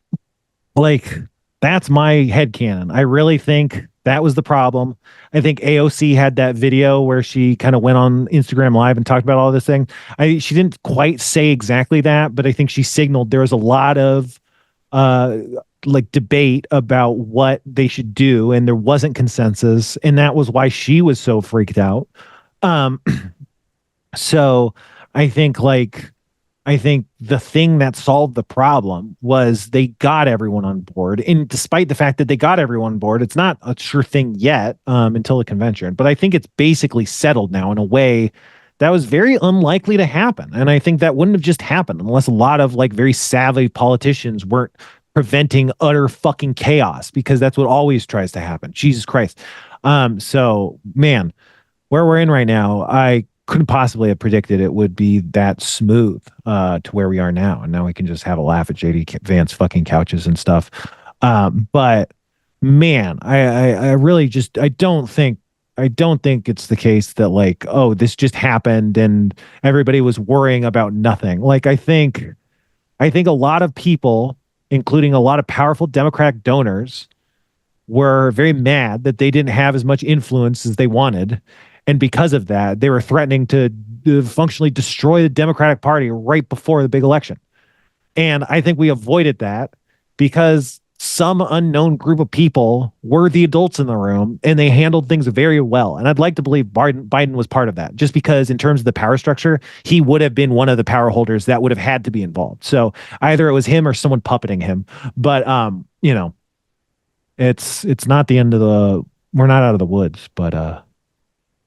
like that's my headcanon. I really think that was the problem. I think AOC had that video where she kind of went on Instagram Live and talked about all this thing. She didn't quite say exactly that, but I think she signaled there was a lot of uh like debate about what they should do and there wasn't consensus and that was why she was so freaked out. um so I think like I think the thing that solved the problem was they got everyone on board. And despite the fact that they got everyone on board, it's not a sure thing yet until the convention. But I think it's basically settled now in a way that was very unlikely to happen. And I think that wouldn't have just happened unless a lot of like very savvy politicians weren't preventing utter fucking chaos because that's what always tries to happen. Jesus Christ. So man, where we're in right now, I couldn't possibly have predicted it would be that smooth to where we are now. And now we can just have a laugh at JD Vance fucking couches and stuff. But man, I really just I don't think it's the case that like, oh, this just happened and everybody was worrying about nothing. Like I think a lot of people, including a lot of powerful Democratic donors, were very mad that they didn't have as much influence as they wanted. And because of that, they were threatening to functionally destroy the Democratic Party right before the big election. And I think we avoided that because some unknown group of people were the adults in the room and they handled things very well. And I'd like to believe Biden was part of that, just because in terms of the power structure, he would have been one of the power holders that would have had to be involved. So either it was him or someone puppeting him. But it's not the end of the we're not out of the woods, but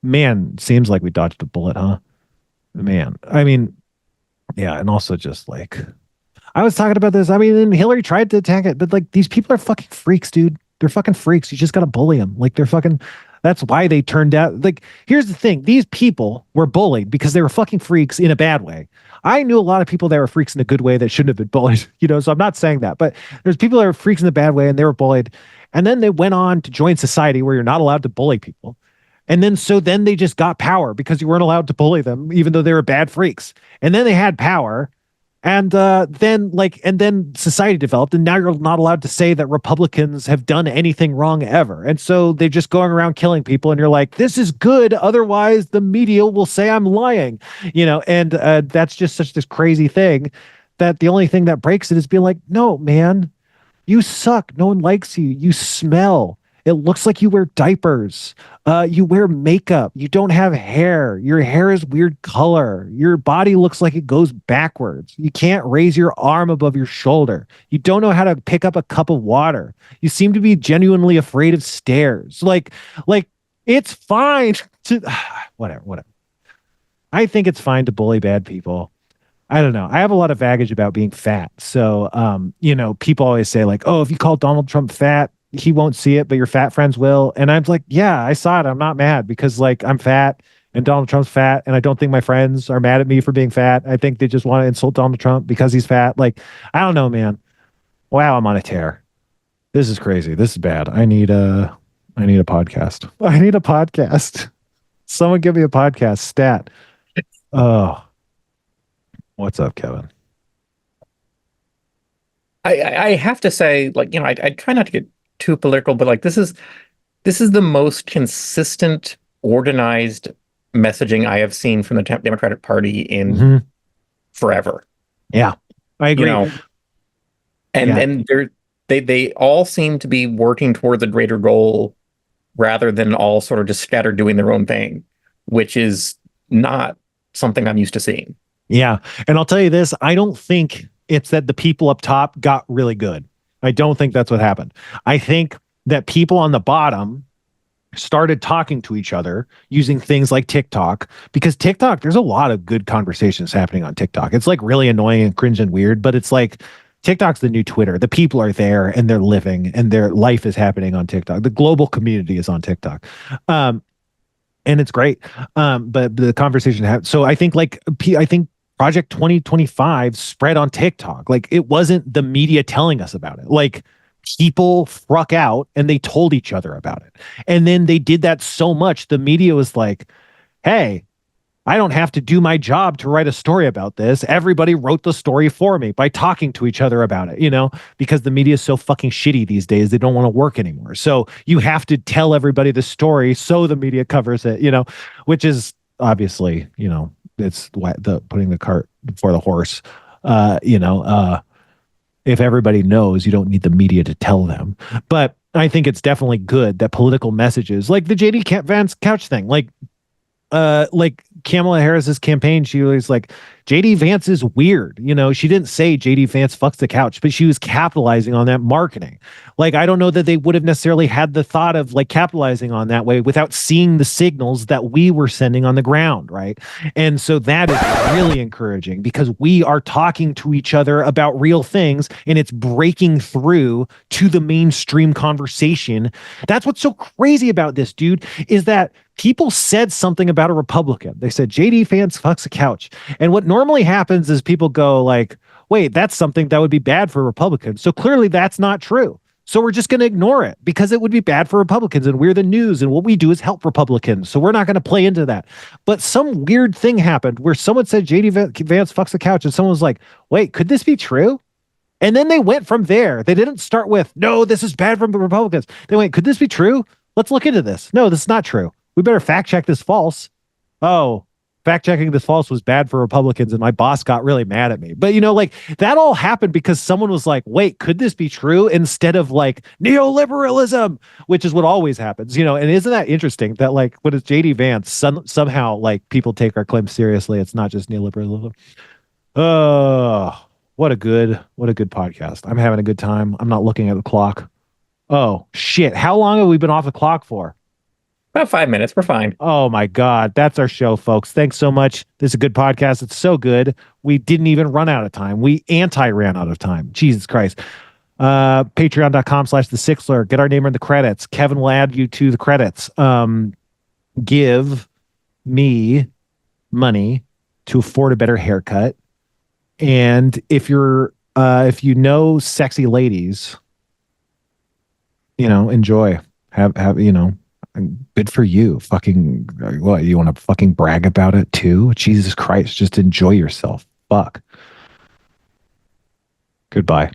man, seems like we dodged a bullet, huh? Man. I mean, yeah, and also just like I was talking about this. I mean, and Hillary tried to attack it, but like these people are fucking freaks, dude. They're fucking freaks. You just gotta bully them. Like they're fucking That's why they turned out. Like, here's the thing: these people were bullied because they were fucking freaks in a bad way. I knew a lot of people that were freaks in a good way that shouldn't have been bullied, so I'm not saying that, but there's people that were freaks in the bad way and they were bullied. And then they went on to join society where you're not allowed to bully people. And then they just got power because you weren't allowed to bully them, even though they were bad freaks. And then they had power. And then society developed, and now you're not allowed to say that Republicans have done anything wrong ever. And so they're just going around killing people, and you're like, this is good. Otherwise, the media will say I'm lying, and that's just such this crazy thing that the only thing that breaks it is being like, no, man, you suck. No one likes you. You smell. It looks like you wear diapers. You wear makeup. You don't have hair. Your hair is weird color. Your body looks like it goes backwards. You can't raise your arm above your shoulder. You don't know how to pick up a cup of water. You seem to be genuinely afraid of stairs. Like it's fine to whatever. I think it's fine to bully bad people. I don't know. I have a lot of baggage about being fat. So, people always say like, oh, if you call Donald Trump fat, he won't see it, but your fat friends will. And I'm like, yeah, I saw it. I'm not mad because like I'm fat and Donald Trump's fat. And I don't think my friends are mad at me for being fat. I think they just want to insult Donald Trump because he's fat. Like, I don't know, man. Wow, I'm on a tear. This is crazy. This is bad. I need a podcast. I need a podcast. Someone give me a podcast stat. Oh, what's up, Kevin? I have to say, like, I try not to get too political, but like this is the most consistent, organized messaging I have seen from the Democratic Party in forever. Yeah, I agree. And they all seem to be working towards a greater goal rather than all sort of just scattered doing their own thing, which is not something I'm used to seeing. Yeah, and I'll tell you this, I don't think it's that the people up top got really good. I don't think that's what happened. I think that people on the bottom started talking to each other using things like TikTok, because TikTok, there's a lot of good conversations happening on TikTok. It's like really annoying and cringe and weird, but it's like TikTok's the new Twitter. The people are there and they're living and their life is happening on TikTok. The global community is on TikTok. And it's great. But the conversation happened. So I think Project 2025 spread on TikTok. Like, it wasn't the media telling us about it. Like, people struck out and they told each other about it. And then they did that so much, the media was like, hey, I don't have to do my job to write a story about this. Everybody wrote the story for me by talking to each other about it, because the media is so fucking shitty these days. They don't want to work anymore. So you have to tell everybody the story so the media covers it, which is obviously, it's the putting the cart before the horse. If everybody knows, you don't need the media to tell them. But I think it's definitely good that political messages, like the JD Vance couch thing, like Kamala Harris's campaign, she was like, JD Vance is weird. She didn't say JD Vance fucks the couch, but she was capitalizing on that marketing. Like, I don't know that they would have necessarily had the thought of like capitalizing on that way without seeing the signals that we were sending on the ground. Right. And so that is really encouraging because we are talking to each other about real things and it's breaking through to the mainstream conversation. That's what's so crazy about this, dude, is that people said something about a Republican. They said JD Vance fucks a couch. And what normally happens is people go like, wait, that's something that would be bad for Republicans. So clearly that's not true. So we're just going to ignore it because it would be bad for Republicans and we're the news and what we do is help Republicans. So we're not going to play into that. But some weird thing happened where someone said JD Vance fucks a couch and someone was like, wait, could this be true? And then they went from there. They didn't start with, no, this is bad for the Republicans. They went, could this be true? Let's look into this. No, this is not true. We better fact check this false. Oh, fact checking this false was bad for Republicans and my boss got really mad at me. But like that all happened because someone was like, wait, could this be true? Instead of like neoliberalism, which is what always happens, and isn't that interesting that like when it's JD Vance, somehow like people take our claims seriously. It's not just neoliberalism. Oh, what a good podcast. I'm having a good time. I'm not looking at the clock. Oh shit. How long have we been off the clock for? About 5 minutes. We're fine. Oh my God. That's our show, folks. Thanks so much. This is a good podcast. It's so good. We didn't even run out of time. We ran out of time. Jesus Christ. Patreon.com/the Sixler. Get our name in the credits. Kevin will add you to the credits. Give me money to afford a better haircut. And if you know sexy ladies, enjoy. Have good for you. Fucking what? You want to fucking brag about it too? Jesus Christ, just enjoy yourself. Fuck. Goodbye.